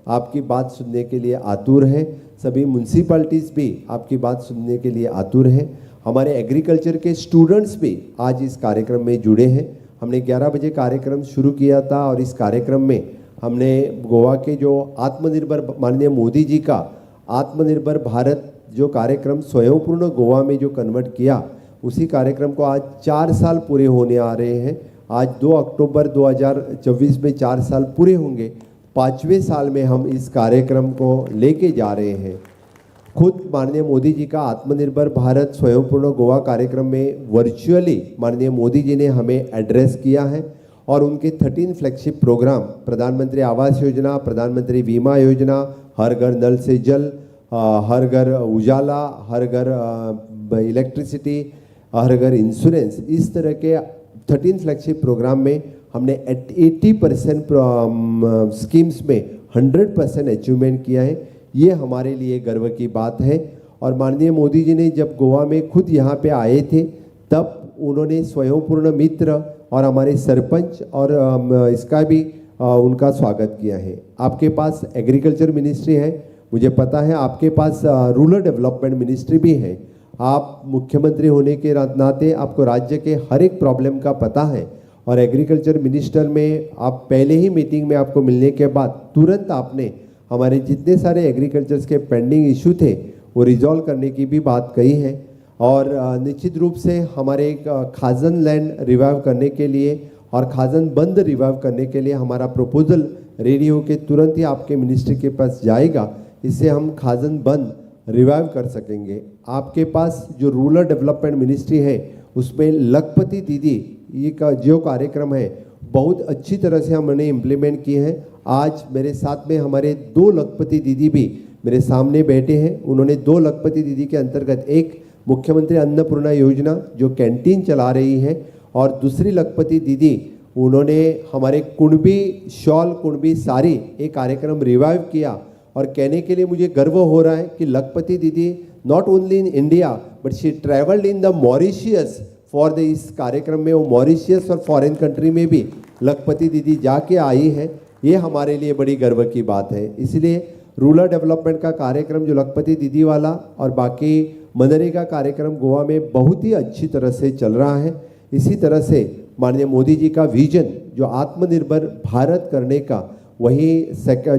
आपकी बात सुनने के लिए आतुर है. सभी म्यूनसिपाल्टीज़ भी आपकी बात सुनने के लिए आतुर है. हमारे एग्रीकल्चर के स्टूडेंट्स भी आज इस कार्यक्रम में जुड़े हैं. हमने 11 बजे कार्यक्रम शुरू किया था और इस कार्यक्रम में हमने गोवा के जो आत्मनिर्भर माननीय मोदी जी का आत्मनिर्भर भारत जो कार्यक्रम स्वयंपूर्ण गोवा में जो कन्वर्ट किया, उसी कार्यक्रम को आज 4 साल पूरे होने आ रहे हैं. आज 2 अक्टूबर 2024 में 4 साल पूरे होंगे. 5वें साल में हम इस कार्यक्रम को लेके जा रहे हैं. खुद माननीय मोदी जी का आत्मनिर्भर भारत स्वयंपूर्ण गोवा कार्यक्रम में वर्चुअली माननीय मोदी जी ने हमें एड्रेस किया है और उनके 13 फ्लैगशिप प्रोग्राम, प्रधानमंत्री आवास योजना, प्रधानमंत्री बीमा योजना, हर घर नल से जल, हर घर उजाला, हर घर इलेक्ट्रिसिटी, हर घर इंश्योरेंस, इस तरह के 13 फ्लैगशिप प्रोग्राम में हमने 80% स्कीम्स में 100% अचीवमेंट किया है. ये हमारे लिए गर्व की बात है. और माननीय मोदी जी ने जब गोवा में खुद यहाँ पे आए थे, तब उन्होंने स्वयंपूर्ण मित्र और हमारे सरपंच और इसका भी उनका स्वागत किया है. आपके पास एग्रीकल्चर मिनिस्ट्री है, मुझे पता है आपके पास रूरल डेवलपमेंट मिनिस्ट्री भी है. आप मुख्यमंत्री होने के नाते आपको राज्य के हर एक प्रॉब्लम का पता है और एग्रीकल्चर मिनिस्टर में आप पहले ही मीटिंग में आपको मिलने के बाद तुरंत आपने हमारे जितने सारे एग्रीकल्चर्स के पेंडिंग इशू थे वो रिजॉल्व करने की भी बात कही है. और निश्चित रूप से हमारे खाजन लैंड रिवाइव करने के लिए और खाजन बंद रिवाइव करने के लिए हमारा प्रपोजल रेडी होकर तुरंत ही आपके मिनिस्ट्री के पास जाएगा. इससे हम खाजन बंद रिवाइव कर सकेंगे. आपके पास जो रूरल डेवलपमेंट मिनिस्ट्री है उसमें लखपति दीदी ये का जो कार्यक्रम है बहुत अच्छी तरह से हमने इम्प्लीमेंट किए हैं. आज मेरे साथ में हमारे 2 लखपति दीदी भी मेरे सामने बैठे हैं. उन्होंने 2 लखपति दीदी के अंतर्गत एक मुख्यमंत्री अन्नपूर्णा योजना जो कैंटीन चला रही है और दूसरी लखपति दीदी उन्होंने हमारे कुणबी शॉल कुणबी साड़ी एक कार्यक्रम रिवाइव किया. और कहने के लिए मुझे गर्व हो रहा है कि लखपति दीदी not only in India but she travelled in the Mauritius for the इस कार्यक्रम में. वो मॉरिशियस और फॉरेन कंट्री में भी लखपति दीदी जाके आई है. ये हमारे लिए बड़ी गर्व की बात है. इसलिए रूरल डेवलपमेंट का कार्यक्रम जो लखपति दीदी वाला और बाकी मनरेगा कार्यक्रम गोवा में बहुत ही अच्छी तरह से चल रहा है. इसी तरह से माननीय मोदी जी का विजन जो आत्मनिर्भर भारत करने का, वही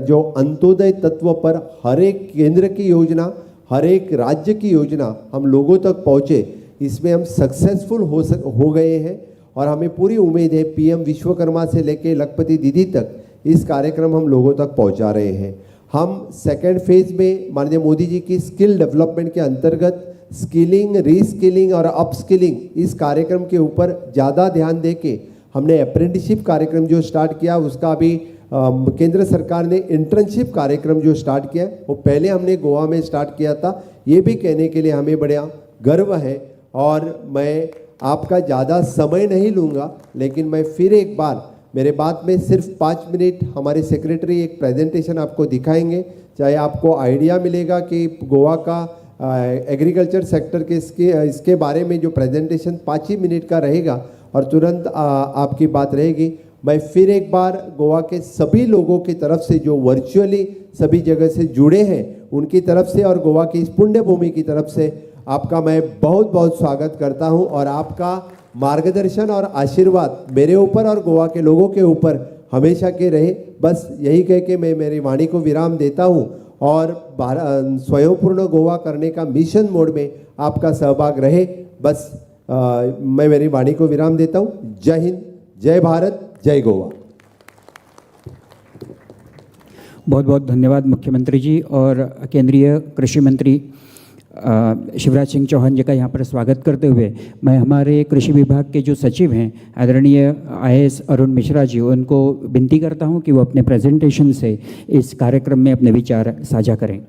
जो अंत्योदय तत्व पर हर एक केंद्र की योजना, हर एक राज्य की योजना हम लोगों तक पहुँचे, इसमें हम सक्सेसफुल हो गए हैं. और हमें पूरी उम्मीद है PM विश्वकर्मा से लेकर लखपति दीदी तक इस कार्यक्रम हम लोगों तक पहुंचा रहे हैं. हम सेकेंड फेज में माननीय मोदी जी की स्किल डेवलपमेंट के अंतर्गत स्किलिंग, रीस्किलिंग और अपस्किलिंग इस कार्यक्रम के ऊपर ज़्यादा ध्यान दे के हमने अप्रेंटिसशिप कार्यक्रम जो स्टार्ट किया, उसका अभी केंद्र सरकार ने इंटर्नशिप कार्यक्रम जो स्टार्ट किया है वो पहले हमने गोवा में स्टार्ट किया था। ये भी कहने के लिए हमें बड़ा गर्व है और मैं आपका ज़्यादा समय नहीं लूँगा, लेकिन मैं फिर एक बार मेरे बात में सिर्फ 5 मिनट हमारे सेक्रेटरी एक प्रेजेंटेशन आपको दिखाएंगे, चाहे आपको आइडिया मिलेगा कि गोवा का एग्रीकल्चर सेक्टर के इसके बारे में जो प्रेजेंटेशन 5 ही मिनट का रहेगा और तुरंत आपकी बात रहेगी। मैं फिर एक बार गोवा के सभी लोगों की तरफ से जो वर्चुअली सभी जगह से जुड़े हैं उनकी तरफ से और गोवा की इस पुण्य भूमि की तरफ से आपका मैं बहुत बहुत स्वागत करता हूं और आपका मार्गदर्शन और आशीर्वाद मेरे ऊपर और गोवा के लोगों के ऊपर हमेशा के रहे। बस यही कह के मैं मेरी वाणी को विराम देता हूं और स्वयंपूर्ण गोवा करने का मिशन मोड में आपका सहभाग रहे। बस मैं मेरी वाणी को विराम देता हूं। जय हिंद, जय भारत, जय गोवा। बहुत बहुत धन्यवाद मुख्यमंत्री जी और केंद्रीय कृषि मंत्री शिवराज सिंह चौहान जी का यहाँ पर स्वागत करते हुए मैं हमारे कृषि विभाग के जो सचिव हैं आदरणीय IAS अरुण मिश्रा जी, उनको विनती करता हूँ कि वो अपने प्रेजेंटेशन से इस कार्यक्रम में अपने विचार साझा करें।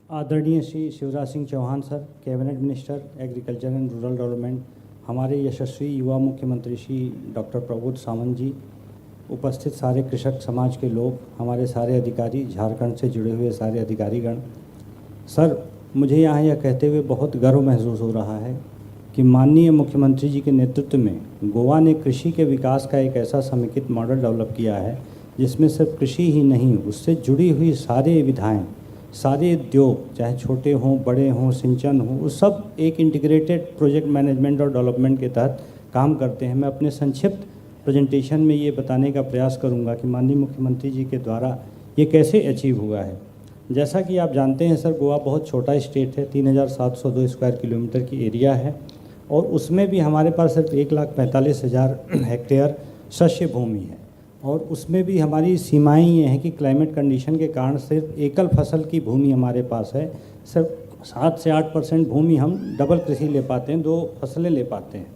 आदरणीय Shri Shivraj Singh Chouhan sir, cabinet minister agriculture and rural development, हमारे यशस्वी युवा मुख्यमंत्री श्री डॉक्टर प्रमोद सावंत जी, उपस्थित सारे कृषक समाज के लोग, हमारे सारे अधिकारी, झारखंड से जुड़े हुए सारे अधिकारीगण, सर मुझे यहाँ यह कहते हुए बहुत गर्व महसूस हो रहा है कि माननीय मुख्यमंत्री जी के नेतृत्व में गोवा ने कृषि के विकास का एक ऐसा समेकित मॉडल डेवलप किया है जिसमें सिर्फ कृषि ही नहीं, उससे जुड़ी हुई सारे विधाएं, सारे उद्योग, चाहे छोटे हों, बड़े हों, सिंचन हो, वो सब एक इंटीग्रेटेड प्रोजेक्ट मैनेजमेंट और डेवलपमेंट के तहत काम करते हैं। मैं अपने संक्षिप्त प्रेजेंटेशन में ये बताने का प्रयास करूँगा कि माननीय मुख्यमंत्री जी के द्वारा ये कैसे अचीव हुआ है। जैसा कि आप जानते हैं सर, गोवा बहुत छोटा स्टेट है, 3702 स्क्वायर किलोमीटर की एरिया है और उसमें भी हमारे पास सिर्फ 1,45,000 हेक्टेयर शस्य भूमि है और उसमें भी हमारी सीमाएं ये हैं कि क्लाइमेट कंडीशन के कारण सिर्फ एकल फसल की भूमि हमारे पास है। सिर्फ 7 से 8% भूमि हम डबल कृषि ले पाते हैं, 2 फसलें ले पाते हैं।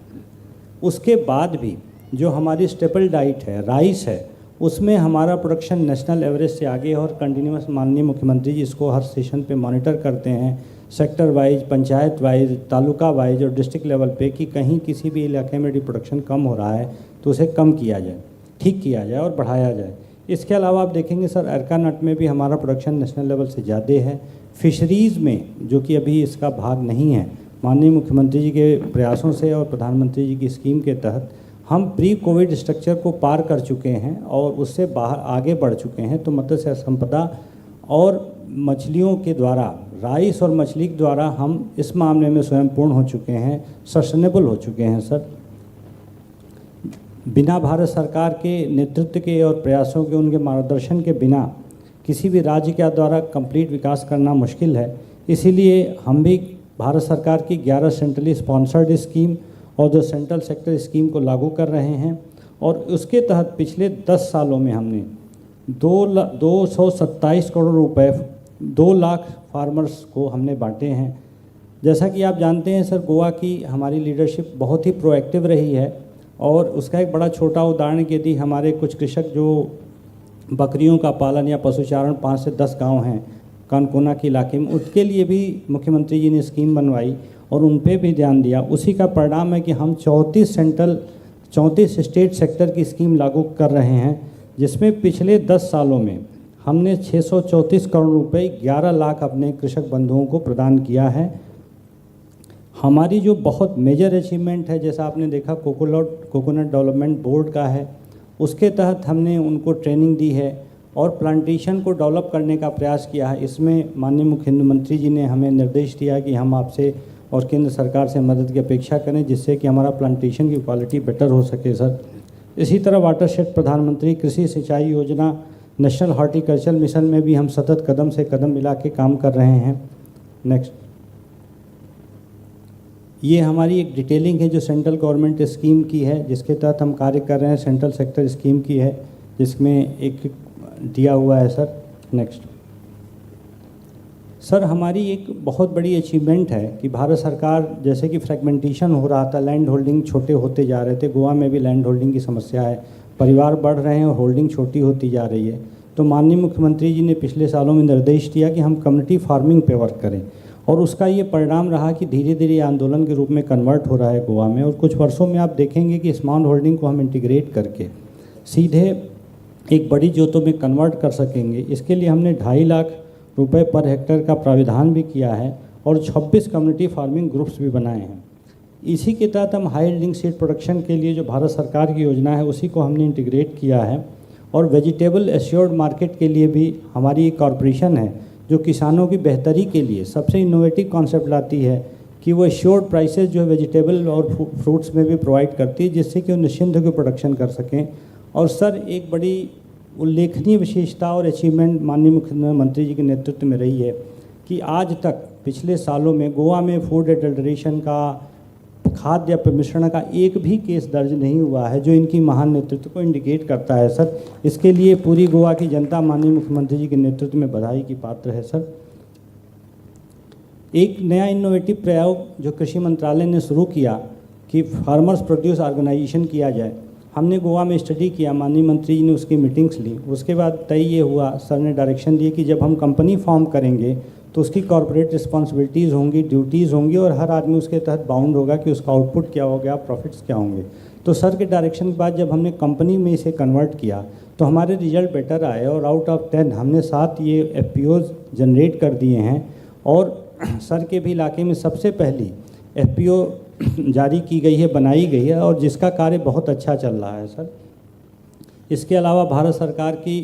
उसके बाद भी जो हमारी स्टेपल डाइट है, राइस है, उसमें हमारा प्रोडक्शन नेशनल एवरेज से आगे है और कंटिन्यूस माननीय मुख्यमंत्री जी इसको हर सेशन पे मॉनिटर करते हैं, sector wise, panchayat wise, taluka wise और डिस्ट्रिक्ट लेवल पे कि कहीं किसी भी इलाके में प्रोडक्शन कम हो रहा है तो उसे कम किया जाए, ठीक किया जाए और बढ़ाया जाए। इसके अलावा आप देखेंगे सर, अरका नट में भी हमारा प्रोडक्शन नेशनल लेवल से ज़्यादा है। फिशरीज़ में जो कि अभी इसका भाग नहीं है, माननीय मुख्यमंत्री जी के प्रयासों से और प्रधानमंत्री जी की स्कीम के तहत हम प्री कोविड स्ट्रक्चर को पार कर चुके हैं और उससे बाहर आगे बढ़ चुके हैं। तो मत्स्य संपदा और मछलियों के द्वारा, राइस और मछली के द्वारा हम इस मामले में स्वयं पूर्ण हो चुके हैं, सस्टेनेबल हो चुके हैं सर। बिना भारत सरकार के नेतृत्व के और प्रयासों के, उनके मार्गदर्शन के बिना किसी भी राज्य के द्वारा कंप्लीट विकास करना मुश्किल है। इसीलिए हम भी भारत सरकार की 11 सेंट्रली स्पॉन्सर्ड स्कीम और जो सेंट्रल सेक्टर स्कीम को लागू कर रहे हैं और उसके तहत पिछले 10 सालों में हमने 227 करोड़ रुपए 2 लाख फार्मर्स को हमने बांटे हैं। जैसा कि आप जानते हैं सर, गोवा की हमारी लीडरशिप बहुत ही प्रोएक्टिव रही है और उसका एक बड़ा छोटा उदाहरण यदि हमारे कुछ कृषक जो बकरियों का पालन या पशुचारण 5 से 10 गांव हैं कानकोना के इलाके में, उसके लिए भी मुख्यमंत्री जी ने स्कीम बनवाई और उन पे भी ध्यान दिया। उसी का परिणाम है कि हम 34 स्टेट सेक्टर की स्कीम लागू कर रहे हैं, जिसमें पिछले 10 सालों में हमने 634 करोड़ रुपए 11 लाख अपने कृषक बंधुओं को प्रदान किया है। हमारी जो बहुत मेजर अचीवमेंट है, जैसा आपने देखा कोकोनट डेवलपमेंट बोर्ड का है, उसके तहत हमने उनको ट्रेनिंग दी है और प्लांटेशन को डेवलप करने का प्रयास किया है। इसमें माननीय मुख्यमंत्री जी ने हमें निर्देश दिया कि हम आपसे और केंद्र सरकार से मदद की अपेक्षा करें जिससे कि हमारा प्लांटेशन की क्वालिटी बेटर हो सके सर। इसी तरह वाटरशेड प्रधानमंत्री कृषि सिंचाई योजना, नेशनल हॉर्टिकल्चर मिशन में भी हम सतत कदम से कदम मिला के काम कर रहे हैं। नेक्स्ट, ये हमारी एक डिटेलिंग है जो सेंट्रल गवर्नमेंट स्कीम की है जिसके तहत हम कार्य कर रहे हैं। सेंट्रल सेक्टर स्कीम की है जिसमें एक दिया हुआ है सर। नेक्स्ट, सर हमारी एक बहुत बड़ी अचीवमेंट है कि भारत सरकार, जैसे कि फ्रेगमेंटेशन हो रहा था, लैंड होल्डिंग छोटे होते जा रहे थे, गोवा में भी लैंड होल्डिंग की समस्या है, परिवार बढ़ रहे हैं और होल्डिंग छोटी होती जा रही है। तो माननीय मुख्यमंत्री जी ने पिछले सालों में निर्देश दिया कि हम कम्युनिटी फार्मिंग पे वर्क करें, और उसका ये परिणाम रहा कि धीरे धीरे आंदोलन के रूप में कन्वर्ट हो रहा है गोवा में। और कुछ वर्षों में आप देखेंगे कि स्मॉल होल्डिंग को हम इंटीग्रेट करके सीधे एक बड़ी जोतों में कन्वर्ट कर सकेंगे। इसके लिए हमने 2.5 लाख रुपए पर हेक्टेयर का प्राविधान भी किया है और 26 कम्युनिटी फार्मिंग ग्रुप्स भी बनाए हैं। इसी के तहत हम हाई यील्डिंग सीड प्रोडक्शन के लिए जो भारत सरकार की योजना है उसी को हमने इंटीग्रेट किया है। और वेजिटेबल एश्योर्ड मार्केट के लिए भी हमारी एक कॉरपोरेशन है जो किसानों की बेहतरी के लिए सबसे इनोवेटिव कॉन्सेप्ट लाती है कि वो एश्योर्ड प्राइसेस जो वेजिटेबल और फ्रूट्स में भी प्रोवाइड करती है, जिससे कि वो निश्चिंत होकर प्रोडक्शन कर सकें। और सर एक बड़ी उल्लेखनीय विशेषता और अचीवमेंट माननीय मुख्यमंत्री जी के नेतृत्व में रही है कि आज तक पिछले सालों में गोवा में फूड एडल्ट्रेशन का, खाद्य मिश्रण का एक भी केस दर्ज नहीं हुआ है, जो इनकी महान नेतृत्व को इंडिकेट करता है सर। इसके लिए पूरी गोवा की जनता माननीय मुख्यमंत्री जी के नेतृत्व में बधाई की पात्र है सर। एक नया इनोवेटिव प्रयोग जो कृषि मंत्रालय ने शुरू किया कि फार्मर्स प्रोड्यूस ऑर्गेनाइजेशन किया जाए, हमने गोवा में स्टडी किया, माननीय मंत्री जी ने उसकी मीटिंग्स ली। उसके बाद तय ये हुआ, सर ने डायरेक्शन दिए कि जब हम कंपनी फॉर्म करेंगे तो उसकी कॉर्पोरेट रिस्पॉन्सिबिलिटीज़ होंगी, ड्यूटीज़ होंगी, और हर आदमी उसके तहत बाउंड होगा कि उसका आउटपुट क्या हो गया, प्रॉफिट्स क्या होंगे। तो सर के डायरेक्शन के बाद जब हमने कंपनी में इसे कन्वर्ट किया तो हमारे रिजल्ट बेटर आए, और आउट ऑफ 10 हमने 7 ये FPOs जनरेट कर दिए हैं। और सर के भी इलाके में सबसे पहली FPO जारी की गई है, बनाई गई है, और जिसका कार्य बहुत अच्छा चल रहा है सर। इसके अलावा भारत सरकार की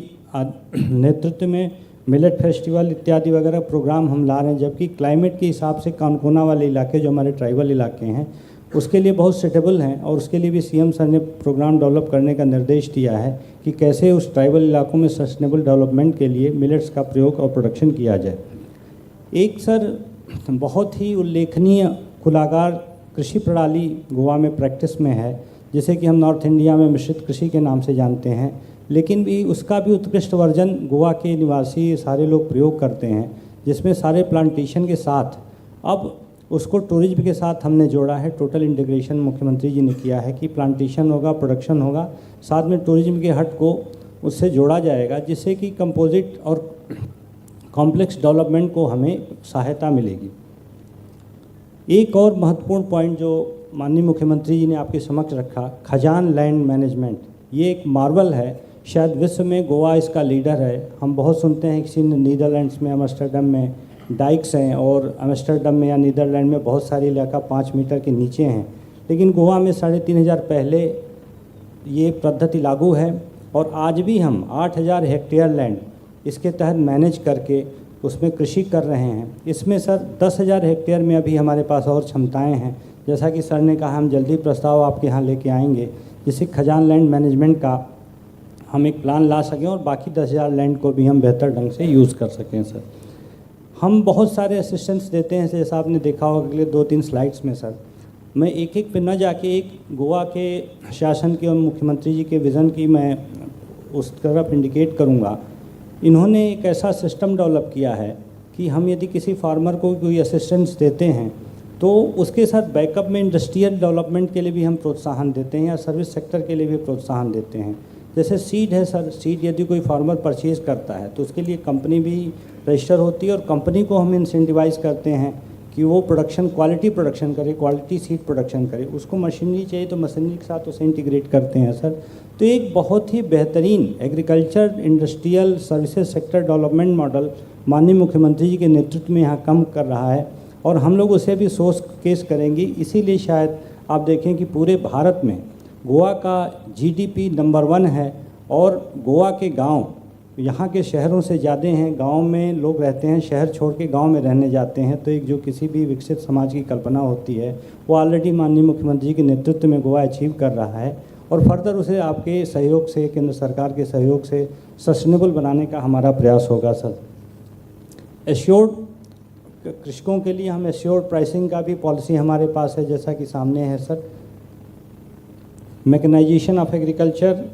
नेतृत्व में मिलेट फेस्टिवल इत्यादि वगैरह प्रोग्राम हम ला रहे हैं, जबकि क्लाइमेट के हिसाब से कनकोना वाले इलाके जो हमारे ट्राइबल इलाके हैं उसके लिए बहुत सूटेबल हैं, और उसके लिए भी CM सर ने प्रोग्राम डेवलप करने का निर्देश दिया है कि कैसे उस ट्राइबल इलाकों में सस्टेनेबल डेवलपमेंट के लिए मिलेट्स का प्रयोग और प्रोडक्शन किया जाए। एक सर बहुत ही उल्लेखनीय कुलागार कृषि प्रणाली गोवा में प्रैक्टिस में है, जिसे कि हम नॉर्थ इंडिया में मिश्रित कृषि के नाम से जानते हैं, लेकिन भी उसका भी उत्कृष्ट वर्जन गोवा के निवासी सारे लोग प्रयोग करते हैं, जिसमें सारे प्लांटेशन के साथ अब उसको टूरिज्म के साथ हमने जोड़ा है। टोटल इंटीग्रेशन मुख्यमंत्री जी ने किया है कि प्लांटेशन होगा, प्रोडक्शन होगा, साथ में टूरिज्म के हट को उससे जोड़ा जाएगा, जिससे कि कंपोजिट और कॉम्प्लेक्स डेवलपमेंट को हमें सहायता मिलेगी। एक और महत्वपूर्ण पॉइंट जो माननीय मुख्यमंत्री जी ने आपके समक्ष रखा, खजान लैंड मैनेजमेंट, ये एक मार्वल है, शायद विश्व में गोवा इसका लीडर है। हम बहुत सुनते हैं किसी नीदरलैंड्स में, एम्स्टर्डम में डाइक्स हैं, और एम्स्टर्डम में या नीदरलैंड में बहुत सारे इलाका 5 मीटर के नीचे हैं, लेकिन गोवा में 3500 पहले ये पद्धति लागू है, और आज भी हम 8000 हेक्टेयर लैंड इसके तहत मैनेज करके उसमें कृषि कर रहे हैं। इसमें सर 10,000 हेक्टेयर में अभी हमारे पास और क्षमताएं हैं। जैसा कि सर ने कहा, हम जल्दी प्रस्ताव आपके यहाँ लेके आएंगे, जिससे खजान लैंड मैनेजमेंट का हम एक प्लान ला सकें और बाकी 10,000 लैंड को भी हम बेहतर ढंग से यूज़ कर सकें। सर हम बहुत सारे असिस्टेंस देते हैं, जैसा आपने देखा होगा अगले 2-3 स्लाइड्स में। सर मैं एक एक पे न जाके एक गोवा के शासन के और मुख्यमंत्री जी के विज़न की मैं उस तरफ इंडिकेट करूँगा। इन्होंने एक ऐसा सिस्टम डेवलप किया है कि हम यदि किसी फार्मर को कोई असिस्टेंस देते हैं तो उसके साथ बैकअप में इंडस्ट्रियल डेवलपमेंट के लिए भी हम प्रोत्साहन देते हैं, या सर्विस सेक्टर के लिए भी प्रोत्साहन देते हैं। जैसे सीड है सर, सीड यदि कोई फार्मर परचेज़ करता है तो उसके लिए कंपनी भी रजिस्टर होती है, और कंपनी को हम इंसेंटिवाइज़ करते हैं कि वो प्रोडक्शन क्वालिटी प्रोडक्शन करे, क्वालिटी सीड प्रोडक्शन करे। उसको मशीनरी चाहिए तो मशीनरी के साथ उसे इंटीग्रेट करते हैं सर। तो एक बहुत ही बेहतरीन agriculture industrial services sector development model माननीय मुख्यमंत्री जी के नेतृत्व में यहाँ काम कर रहा है, और हम लोग उसे भी सोच केस करेंगे। इसीलिए शायद आप देखें कि पूरे भारत में गोवा का GDP नंबर 1 है, और गोवा के गांव यहाँ के शहरों से ज़्यादा हैं। गांव में लोग रहते हैं, शहर छोड़ के गांव में रहने जाते हैं। तो एक जो किसी भी विकसित समाज की कल्पना होती है वो ऑलरेडी माननीय मुख्यमंत्री के नेतृत्व में गोवा अचीव कर रहा है, और फर्दर उसे आपके सहयोग से, केंद्र सरकार के सहयोग से सस्टेनेबल बनाने का हमारा प्रयास होगा। सर एश्योर्ड कृषकों के लिए हम एश्योर्ड प्राइसिंग का भी पॉलिसी हमारे पास है, जैसा कि सामने है sir. Mechanisation of agriculture,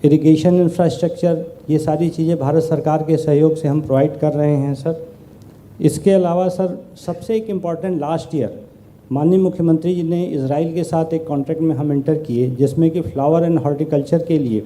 irrigation infrastructure, ये सारी चीज़ें भारत सरकार के सहयोग से हम प्रोवाइड कर रहे हैं सर। इसके अलावा सर सबसे एक इम्पॉर्टेंट लास्ट ईयर माननीय मुख्यमंत्री जी ने इजराइल के साथ एक कॉन्ट्रैक्ट में हम इंटर किए, जिसमें कि फ्लावर एंड हॉर्टिकल्चर के लिए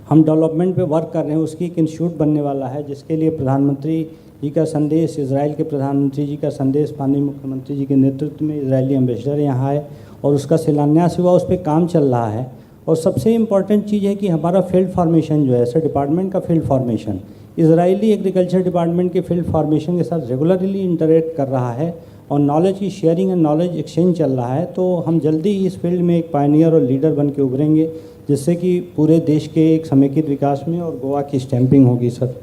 हम डेवलपमेंट पे वर्क कर रहे हैं। उसकी एक इंस्टीट्यूट बनने वाला है, जिसके लिए प्रधानमंत्री जी का संदेश, इजराइल के प्रधानमंत्री जी का संदेश माननीय मुख्यमंत्री जी के नेतृत्व में इजरायली एम्बेसडर यहाँ आए और उसका शिलान्यास हुआ, उस पर काम चल रहा है। और सबसे इम्पॉर्टेंट चीज़ है कि हमारा फील्ड फार्मेशन जो है सर, डिपार्टमेंट का field formation Israeli agriculture department के फील्ड फार्मेशन के साथ रेगुलरली इंटरेक्ट कर रहा है और नॉलेज की शेयरिंग एंड नॉलेज एक्सचेंज चल रहा है। तो हम जल्दी ही इस फील्ड में एक पायनियर और लीडर बन के उभरेंगे, जिससे कि पूरे देश के एक समेकित विकास में और गोवा की स्टैंपिंग होगी सर।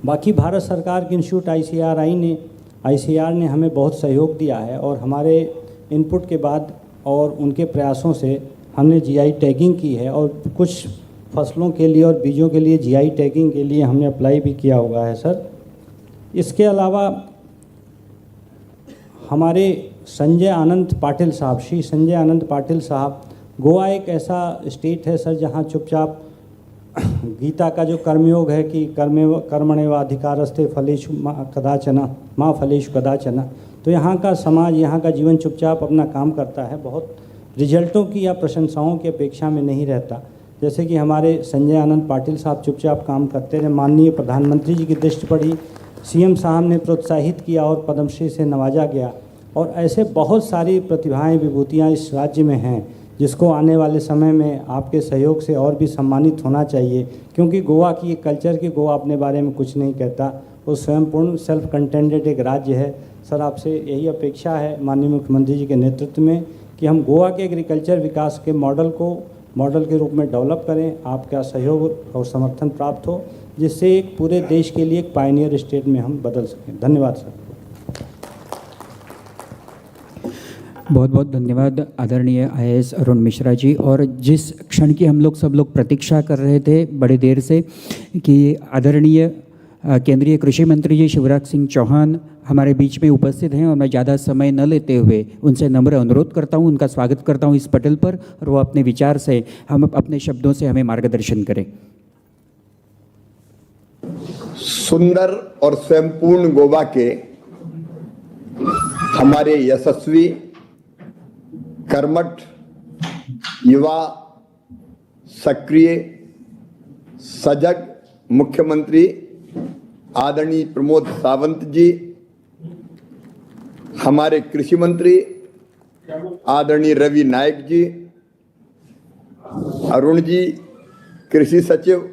बाकी भारत सरकार के इंस्टीट्यूट आईसीआर ने हमें बहुत सहयोग दिया है और हमारे इनपुट के बाद और उनके प्रयासों से हमने जीआई टैगिंग की है और कुछ फसलों के लिए और बीजों के लिए जीआई टैगिंग के लिए हमने अप्लाई भी किया हुआ है सर। इसके अलावा हमारे संजय आनंद पाटिल साहब, श्री संजय आनंद पाटिल साहब, गोवा एक ऐसा स्टेट है सर जहाँ चुपचाप गीता का जो कर्मयोग है कि कर्मण्येवाधिकारस्ते फलेषु माँ फलेषु कदाचन, तो यहाँ का समाज, यहाँ का जीवन चुपचाप अपना काम करता है, बहुत रिजल्टों की या प्रशंसाओं की अपेक्षा में नहीं रहता। जैसे कि हमारे संजय आनंद पाटिल साहब चुपचाप काम करते रहे, माननीय प्रधानमंत्री जी की दृष्टि पड़ी, सीएम साहब ने प्रोत्साहित किया और पद्मश्री से नवाजा गया। और ऐसे बहुत सारी प्रतिभाएं, विभूतियां इस राज्य में हैं, जिसको आने वाले समय में आपके सहयोग से और भी सम्मानित होना चाहिए, क्योंकि गोवा की एक कल्चर की गोवा अपने बारे में कुछ नहीं कहता, वो स्वयंपूर्ण सेल्फ कंटेंटेड एक राज्य है। सर आपसे यही अपेक्षा है माननीय मुख्यमंत्री जी के नेतृत्व में कि हम गोवा के एग्रीकल्चर विकास के मॉडल के रूप में डेवलप करें, आपका सहयोग और समर्थन प्राप्त हो, जिससे एक पूरे देश के लिए एक पायनियर स्टेट में हम बदल सकें। धन्यवाद सर। बहुत बहुत धन्यवाद आदरणीय आईएएस अरुण मिश्रा जी। और जिस क्षण की हम लोग सब लोग प्रतीक्षा कर रहे थे बड़े देर से कि आदरणीय केंद्रीय कृषि मंत्री जी शिवराज सिंह चौहान हमारे बीच में उपस्थित हैं, और मैं ज़्यादा समय न लेते हुए उनसे नम्र अनुरोध करता हूं, उनका स्वागत करता हूं इस पटल पर, और वो अपने विचार से हम अपने शब्दों से हमें मार्गदर्शन करें। सुंदर और स्वयंपूर्ण गोवा के हमारे यशस्वी, कर्मठ, युवा, सक्रिय, सजग मुख्यमंत्री आदरणीय प्रमोद सावंत जी, हमारे कृषि मंत्री आदरणीय रवि नायक जी, अरुण जी कृषि सचिव,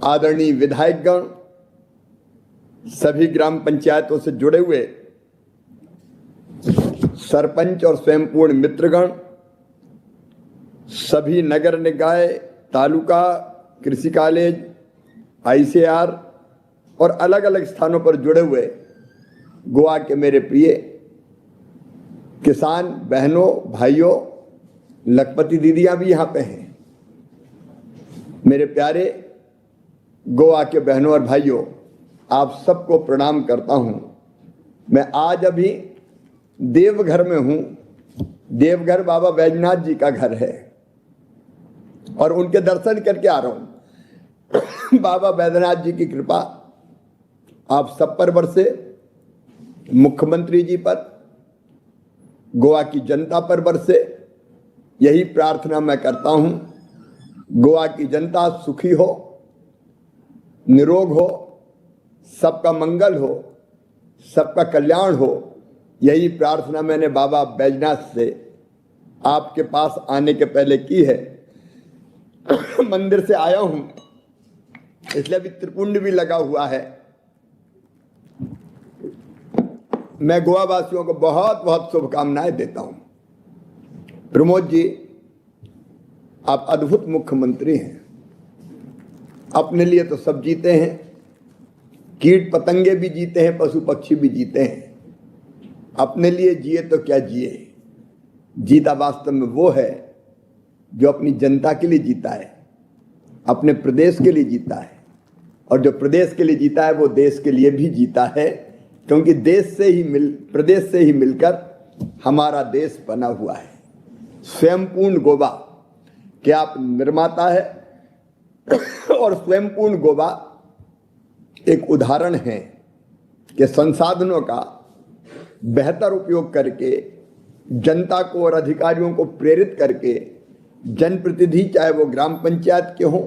आदरणीय विधायकगण, सभी ग्राम पंचायतों से जुड़े हुए सरपंच और स्वयंपूर्ण मित्रगण, सभी नगर निकाय, तालुका, कृषि कॉलेज, आईसीआर और अलग अलग स्थानों पर जुड़े हुए गोवा के मेरे प्रिय किसान बहनों, भाइयों, लखपति दीदियां भी यहाँ पे हैं। मेरे प्यारे गोवा के बहनों और भाइयों, आप सबको प्रणाम करता हूँ। मैं आज अभी देवघर में हूँ। देवघर बाबा बैजनाथ जी का घर है और उनके दर्शन करके आ रहा हूँ। बाबा बैजनाथ जी की कृपा आप सब पर बरसे, मुख्यमंत्री जी पर, गोवा की जनता पर बरसे, यही प्रार्थना मैं करता हूँ। गोवा की जनता सुखी हो, निरोग हो, सबका मंगल हो, सबका कल्याण हो, यही प्रार्थना मैंने बाबा बैजनाथ से आपके पास आने के पहले की है। मंदिर से आया हूं, इसलिए अभी त्रिपुंड भी लगा हुआ है। मैं गोवा वासियों को बहुत बहुत शुभकामनाएं देता हूं। प्रमोद जी, आप अद्भुत मुख्यमंत्री हैं। अपने लिए तो सब जीते हैं, कीट पतंगे भी जीते हैं, पशु पक्षी भी जीते हैं। अपने लिए जिए तो क्या जिए, जीता वास्तव में वो है जो अपनी जनता के लिए जीता है, अपने प्रदेश के लिए जीता है, और जो प्रदेश के लिए जीता है वो देश के लिए भी जीता है, क्योंकि प्रदेश से ही मिलकर हमारा देश बना हुआ है। स्वयंपूर्ण गोवा के आप निर्माता है और स्वयंपूर्ण गोवा एक उदाहरण हैं कि संसाधनों का बेहतर उपयोग करके जनता को और अधिकारियों को प्रेरित करके जनप्रतिनिधि, चाहे वो ग्राम पंचायत के हों,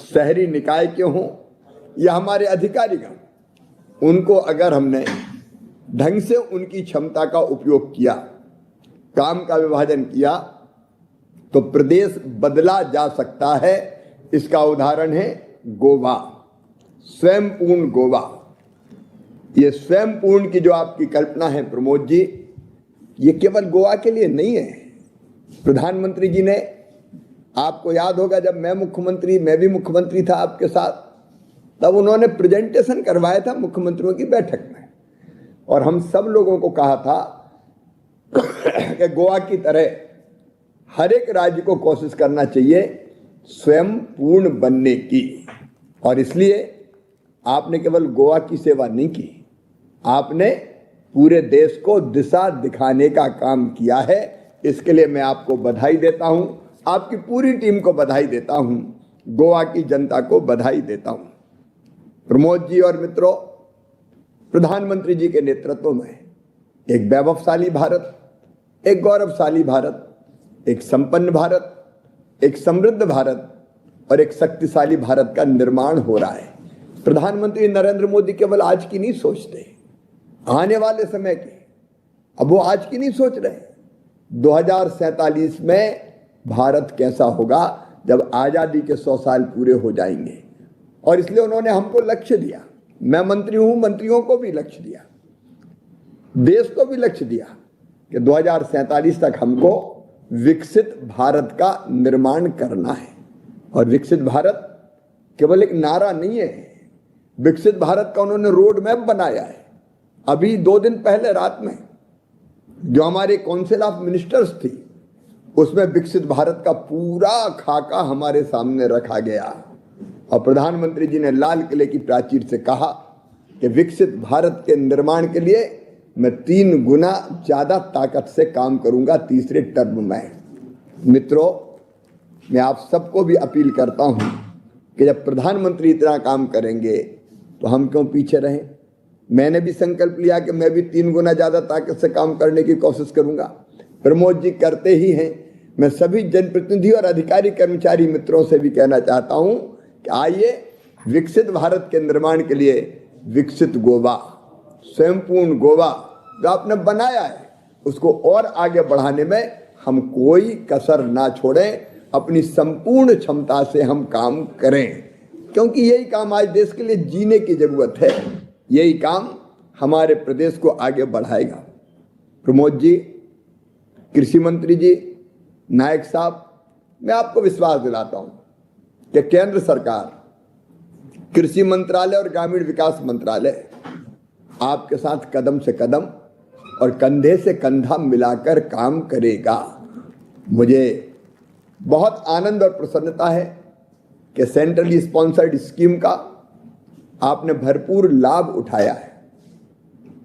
शहरी निकाय के हों या हमारे अधिकारीगण, उनको अगर हमने ढंग से उनकी क्षमता का उपयोग किया, काम का विभाजन किया, तो प्रदेश बदला जा सकता है। इसका उदाहरण है गोवा, स्वयं पूर्ण गोवा। ये स्वयं पूर्ण की जो आपकी कल्पना है प्रमोद जी, ये केवल गोवा के लिए नहीं है। प्रधानमंत्री जी ने, आपको याद होगा जब मैं भी मुख्यमंत्री था आपके साथ, तब उन्होंने प्रेजेंटेशन करवाया था मुख्यमंत्रियों की बैठक में, और हम सब लोगों को कहा था कि गोवा की तरह हर एक राज्य को कोशिश करना चाहिए स्वयं पूर्ण बनने की। और इसलिए आपने केवल गोवा की सेवा नहीं की, आपने पूरे देश को दिशा दिखाने का काम किया है। इसके लिए मैं आपको बधाई देता हूं, आपकी पूरी टीम को बधाई देता हूं, गोवा की जनता को बधाई देता हूं। प्रमोद जी और मित्रों, प्रधानमंत्री जी के नेतृत्व में एक वैभवशाली भारत, एक गौरवशाली भारत, एक संपन्न भारत, एक समृद्ध भारत और एक शक्तिशाली भारत का निर्माण हो रहा है। प्रधानमंत्री नरेंद्र मोदी केवल आज की नहीं सोचते, आने वाले समय की। अब वो आज की नहीं सोच रहे, 2047 में भारत कैसा होगा जब आजादी के 100 साल पूरे हो जाएंगे। और इसलिए उन्होंने हमको लक्ष्य दिया, मैं मंत्री हूं, मंत्रियों को भी लक्ष्य दिया, देश को भी लक्ष्य दिया कि 2047 तक हमको विकसित भारत का निर्माण करना है। और विकसित भारत केवल एक नारा नहीं है, विकसित भारत का उन्होंने रोड मैप बनाया है। अभी 2 दिन पहले रात में जो हमारे काउंसिल ऑफ मिनिस्टर्स थी, उसमें विकसित भारत का पूरा खाका हमारे सामने रखा गया, और प्रधानमंत्री जी ने लाल किले की प्राचीर से कहा कि विकसित भारत के निर्माण के लिए मैं 3 गुना ज्यादा ताकत से काम करूंगा तीसरे टर्म में। मित्रों, मैं आप सबको भी अपील करता हूं कि जब प्रधानमंत्री इतना काम करेंगे तो हम क्यों पीछे रहें। मैंने भी संकल्प लिया कि मैं भी 3 गुना ज्यादा ताकत से काम करने की कोशिश करूंगा। प्रमोद जी करते ही हैं। मैं सभी जनप्रतिनिधि और अधिकारी कर्मचारी मित्रों से भी कहना चाहता हूं कि आइए विकसित भारत के निर्माण के लिए विकसित गोवा, स्वयं पूर्ण गोवा जो आपने बनाया है, उसको और आगे बढ़ाने में हम कोई कसर ना छोड़ें, अपनी संपूर्ण क्षमता से हम काम करें, क्योंकि यही काम आज देश के लिए जीने की जरूरत है। यही काम हमारे प्रदेश को आगे बढ़ाएगा। प्रमोद जी, कृषि मंत्री जी, नायक साहब, मैं आपको विश्वास दिलाता हूं कि केंद्र सरकार, कृषि मंत्रालय और ग्रामीण विकास मंत्रालय आपके साथ कदम से कदम और कंधे से कंधा मिलाकर काम करेगा। मुझे बहुत आनंद और प्रसन्नता है कि सेंट्रली स्पॉन्सर्ड स्कीम का आपने भरपूर लाभ उठाया है,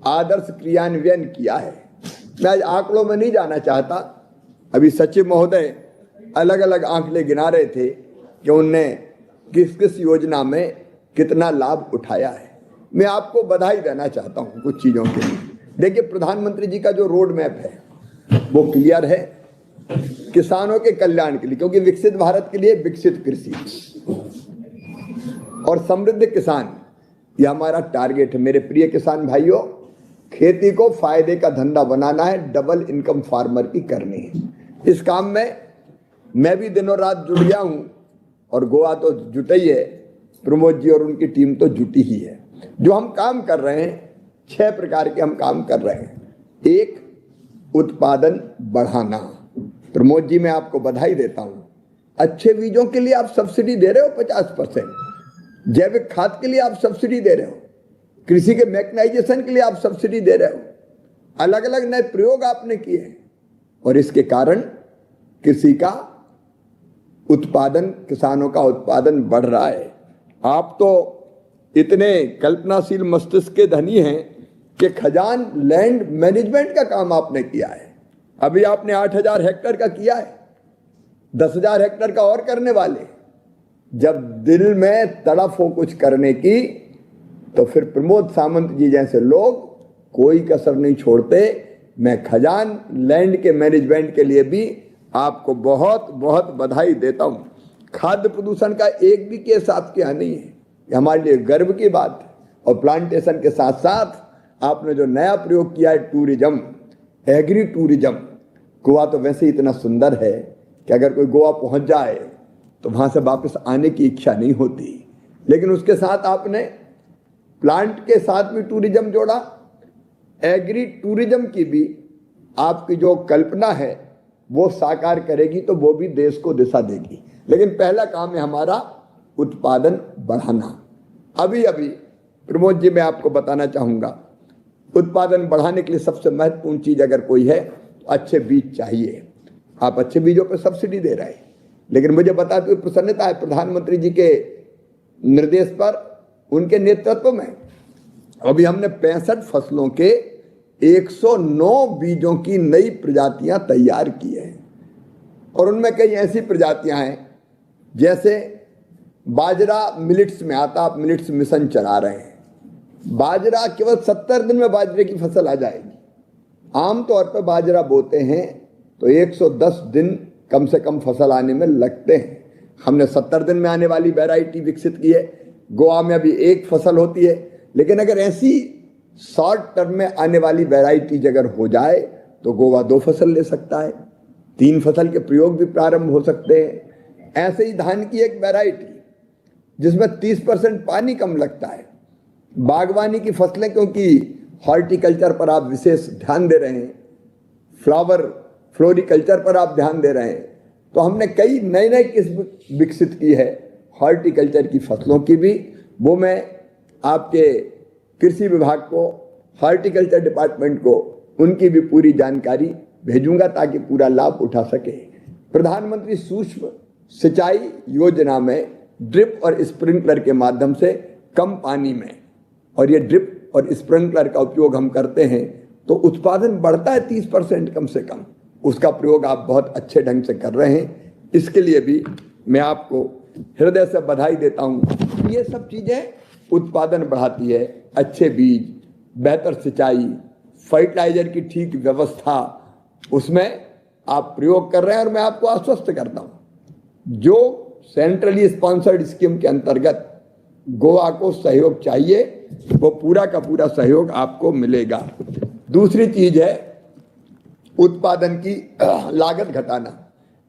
आदर्श क्रियान्वयन किया है। मैं आज आंकड़ों में नहीं जाना चाहता, अभी सचिव महोदय अलग अलग आंकड़े गिना रहे थे कि उनने किस किस योजना में कितना लाभ उठाया है। मैं आपको बधाई देना चाहता हूं कुछ चीज़ों के लिए। देखिए, प्रधानमंत्री जी का जो रोड मैप है वो क्लियर है किसानों के कल्याण के लिए, क्योंकि विकसित भारत के लिए विकसित कृषि और समृद्ध किसान, यह हमारा टारगेट है। मेरे प्रिय किसान भाइयों, खेती को फायदे का धंधा बनाना है, डबल इनकम फार्मर की करनी है। इस काम में मैं भी दिनों रात जुट गया हूं, और गोवा तो जुटा ही है, प्रमोद जी और उनकी टीम तो जुटी ही है। जो हम काम कर रहे हैं, 6 प्रकार के हम काम कर रहे हैं। 1, उत्पादन बढ़ाना। प्रमोद जी, मैं आपको बधाई देता हूं, अच्छे बीजों के लिए आप सब्सिडी दे रहे हो 50%, जैविक खाद के लिए आप सब्सिडी दे रहे हो, कृषि के मैकेनाइजेशन के लिए आप सब्सिडी दे रहे हो, अलग अलग नए प्रयोग आपने किए, और इसके कारण कृषि का उत्पादन, किसानों का उत्पादन बढ़ रहा है। आप तो इतने कल्पनाशील मस्तिष्क के धनी हैं कि खजान लैंड मैनेजमेंट का काम आपने किया है। अभी आपने 8000 हेक्टेयर का किया है, 10,000 हेक्टेयर का और करने वाले। जब दिल में तड़प हो कुछ करने की तो फिर प्रमोद सावंत जी जैसे लोग कोई कसर नहीं छोड़ते। मैं खजान लैंड के मैनेजमेंट के लिए भी आपको बहुत बहुत बधाई देता हूँ। खाद्य प्रदूषण का एक भी केस आपके यहाँ नहीं है, ये हमारे लिए गर्व की बात है। और प्लांटेशन के साथ साथ आपने जो नया प्रयोग किया है टूरिज्म, एग्री टूरिज्म, गोवा तो वैसे ही इतना सुंदर है कि अगर कोई गोवा पहुंच जाए तो वहां से वापस आने की इच्छा नहीं होती। लेकिन उसके साथ आपने प्लांट के साथ भी टूरिज्म जोड़ा, एग्री टूरिज्म की भी आपकी जो कल्पना है वो साकार करेगी तो वो भी देश को दिशा देगी। लेकिन पहला काम है हमारा उत्पादन बढ़ाना। अभी अभी प्रमोद जी मैं आपको बताना चाहूँगा, उत्पादन बढ़ाने के लिए सबसे महत्वपूर्ण चीज़ अगर कोई है तो अच्छे बीज चाहिए। आप अच्छे बीजों पर सब्सिडी दे रहे हैं, लेकिन मुझे बताते हुए प्रसन्नता है प्रधानमंत्री जी के निर्देश पर, उनके नेतृत्व में अभी हमने 65 फसलों के 109 बीजों की नई प्रजातियां तैयार की है। और उनमें कई ऐसी प्रजातियां हैं जैसे बाजरा मिलिट्स में आता, आप मिलिट्स मिशन चला रहे हैं। बाजरा केवल 70 दिन में बाजरे की फसल आ जाएगी। आमतौर पर बाजरा बोते हैं तो 110 दिन कम से कम फसल आने में लगते हैं। हमने 70 दिन में आने वाली वैरायटी विकसित की है। गोवा में अभी एक फसल होती है, लेकिन अगर ऐसी शॉर्ट टर्म में आने वाली वैरायटी अगर हो जाए तो गोवा 2 फसल ले सकता है, 3 फसल के प्रयोग भी प्रारंभ हो सकते हैं। ऐसे ही धान की एक वैरायटी जिसमें 30% पानी कम लगता है। बागवानी की फसलें, क्योंकि हॉर्टिकल्चर पर आप विशेष ध्यान दे रहे हैं, फ्लोरिकल्चर पर आप ध्यान दे रहे हैं, तो हमने कई नए नए किस्म विकसित की है हॉर्टिकल्चर की फसलों की भी। वो मैं आपके कृषि विभाग को, हॉर्टिकल्चर डिपार्टमेंट को उनकी भी पूरी जानकारी भेजूंगा ताकि पूरा लाभ उठा सके। प्रधानमंत्री सूक्ष्म सिंचाई योजना में ड्रिप और स्प्रिंकलर के माध्यम से कम पानी में, और ये ड्रिप और स्प्रिंकलर का उपयोग हम करते हैं तो उत्पादन बढ़ता है 30% कम से कम। उसका प्रयोग आप बहुत अच्छे ढंग से कर रहे हैं, इसके लिए भी मैं आपको हृदय से बधाई देता हूँ। ये सब चीज़ें उत्पादन बढ़ाती है, अच्छे बीज, बेहतर सिंचाई, फर्टिलाइजर की ठीक व्यवस्था, उसमें आप प्रयोग कर रहे हैं। और मैं आपको आश्वस्त करता हूँ, जो सेंट्रली स्पॉन्सर्ड स्कीम के अंतर्गत गोवा को सहयोग चाहिए वो पूरा का पूरा सहयोग आपको मिलेगा। दूसरी चीज है उत्पादन की लागत घटाना।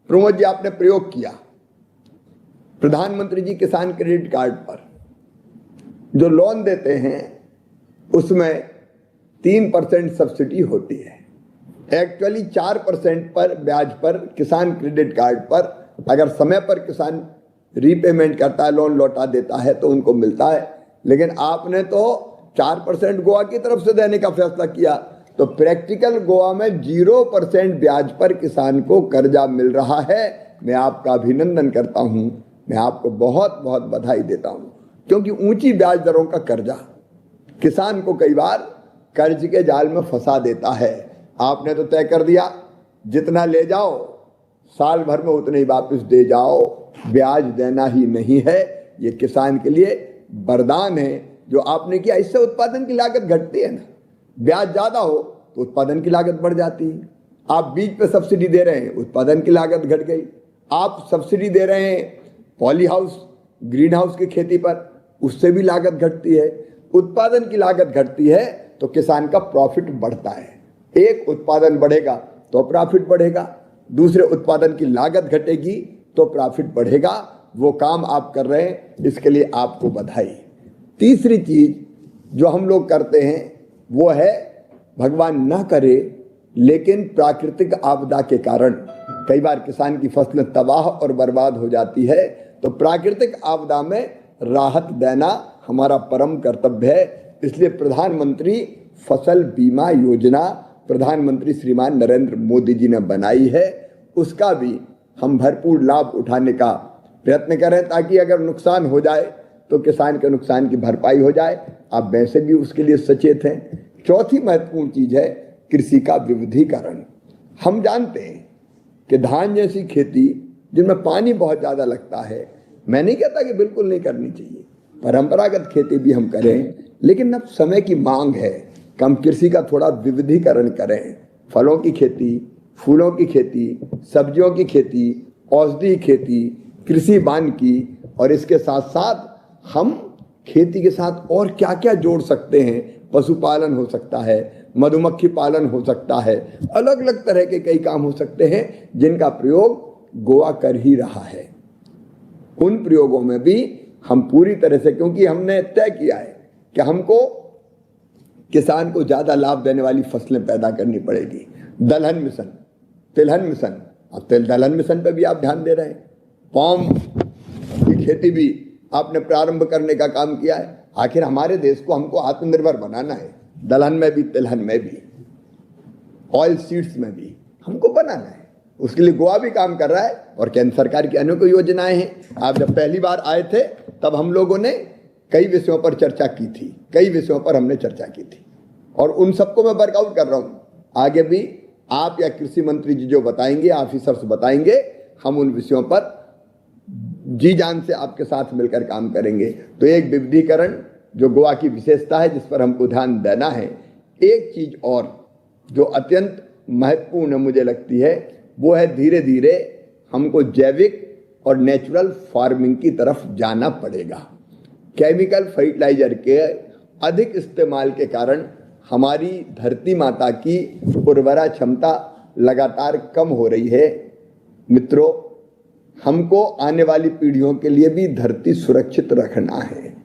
प्रमोद जी आपने प्रयोग किया, प्रधानमंत्री जी किसान क्रेडिट कार्ड पर जो लोन देते हैं उसमें 3% सब्सिडी होती है। एक्चुअली 4% पर ब्याज पर किसान क्रेडिट कार्ड पर अगर समय पर किसान रीपेमेंट करता है, लोन लौटा देता है तो उनको मिलता है। लेकिन आपने तो 4% गोवा की तरफ से देने का फैसला किया, तो प्रैक्टिकल गोवा में 0% ब्याज पर किसान को कर्जा मिल रहा है। मैं आपका अभिनंदन करता हूं, मैं आपको बहुत बहुत बधाई देता हूं, क्योंकि ऊंची ब्याज दरों का कर्जा किसान को कई बार कर्ज के जाल में फंसा देता है। आपने तो तय कर दिया जितना ले जाओ साल भर में उतने ही वापस दे जाओ, ब्याज देना ही नहीं है। ये किसान के लिए वरदान है जो आपने किया। इससे उत्पादन की लागत घटती है ना, ब्याज ज्यादा हो तो उत्पादन की लागत बढ़ जाती है। आप बीज पे सब्सिडी दे रहे हैं, उत्पादन की लागत घट गई। आप सब्सिडी दे रहे हैं पॉली हाउस, ग्रीन हाउस की खेती पर, उससे भी लागत घटती है। उत्पादन की लागत घटती है तो किसान का प्रॉफिट बढ़ता है। एक उत्पादन बढ़ेगा तो प्रॉफिट बढ़ेगा, दूसरे उत्पादन की लागत घटेगी तो प्रॉफिट बढ़ेगा। वो काम आप कर रहे हैं, इसके लिए आपको बधाई। तीसरी चीज जो हम लोग करते हैं वो है, भगवान ना करे लेकिन प्राकृतिक आपदा के कारण कई बार किसान की फसलें तबाह और बर्बाद हो जाती है, तो प्राकृतिक आपदा में राहत देना हमारा परम कर्तव्य है। इसलिए प्रधानमंत्री फसल बीमा योजना प्रधानमंत्री श्रीमान नरेंद्र मोदी जी ने बनाई है, उसका भी हम भरपूर लाभ उठाने का प्रयत्न करें ताकि अगर नुकसान हो जाए तो किसान के नुकसान की भरपाई हो जाए। आप वैसे भी उसके लिए सचेत हैं। चौथी महत्वपूर्ण चीज है कृषि का विविधीकरण। हम जानते हैं कि धान जैसी खेती जिनमें पानी बहुत ज़्यादा लगता है, मैं नहीं कहता कि बिल्कुल नहीं करनी चाहिए, परंपरागत खेती भी हम करें, लेकिन अब समय की मांग है कि हम कृषि का थोड़ा विविधीकरण करें। फलों की खेती, फूलों की खेती, सब्जियों की खेती, औषधि खेती, कृषि वानिकी, और इसके साथ साथ हम खेती के साथ और क्या क्या जोड़ सकते हैं। पशुपालन हो सकता है, मधुमक्खी पालन हो सकता है, अलग अलग तरह के कई काम हो सकते हैं जिनका प्रयोग गोवा कर ही रहा है। उन प्रयोगों में भी हम पूरी तरह से, क्योंकि हमने तय किया है कि हमको किसान को ज़्यादा लाभ देने वाली फसलें पैदा करनी पड़ेगी। दलहन मिशन, तिलहन मिशन, अब दलहन मिशन पे भी आप ध्यान दे रहे हैं। पाम की खेती भी आपने प्रारंभ करने का काम किया है। आखिर हमारे देश को हमको आत्मनिर्भर बनाना है, दलहन में भी, तिलहन में भी, ऑयल सीड्स में भी हमको बनाना है। उसके लिए गोवा भी काम कर रहा है और केंद्र सरकार की अनेकों योजनाएं हैं। आप जब पहली बार आए थे तब हम लोगों ने कई विषयों पर चर्चा की थी, कई विषयों पर हमने चर्चा की थी, और उन सबको मैं वर्कआउट कर रहा हूँ। आगे भी आप या कृषि मंत्री जी जो बताएंगे, ऑफिसर्स बताएंगे, हम उन विषयों पर जी जान से आपके साथ मिलकर काम करेंगे। तो एक विविधीकरण जो गोवा की विशेषता है जिस पर हमको ध्यान देना है। एक चीज और जो अत्यंत महत्वपूर्ण मुझे लगती है वो है धीरे धीरे हमको जैविक और नेचुरल फार्मिंग की तरफ जाना पड़ेगा। केमिकल फर्टिलाइजर के अधिक इस्तेमाल के कारण हमारी धरती माता की उर्वरा क्षमता लगातार कम हो रही है। मित्रों, हमको आने वाली पीढ़ियों के लिए भी धरती सुरक्षित रखना है।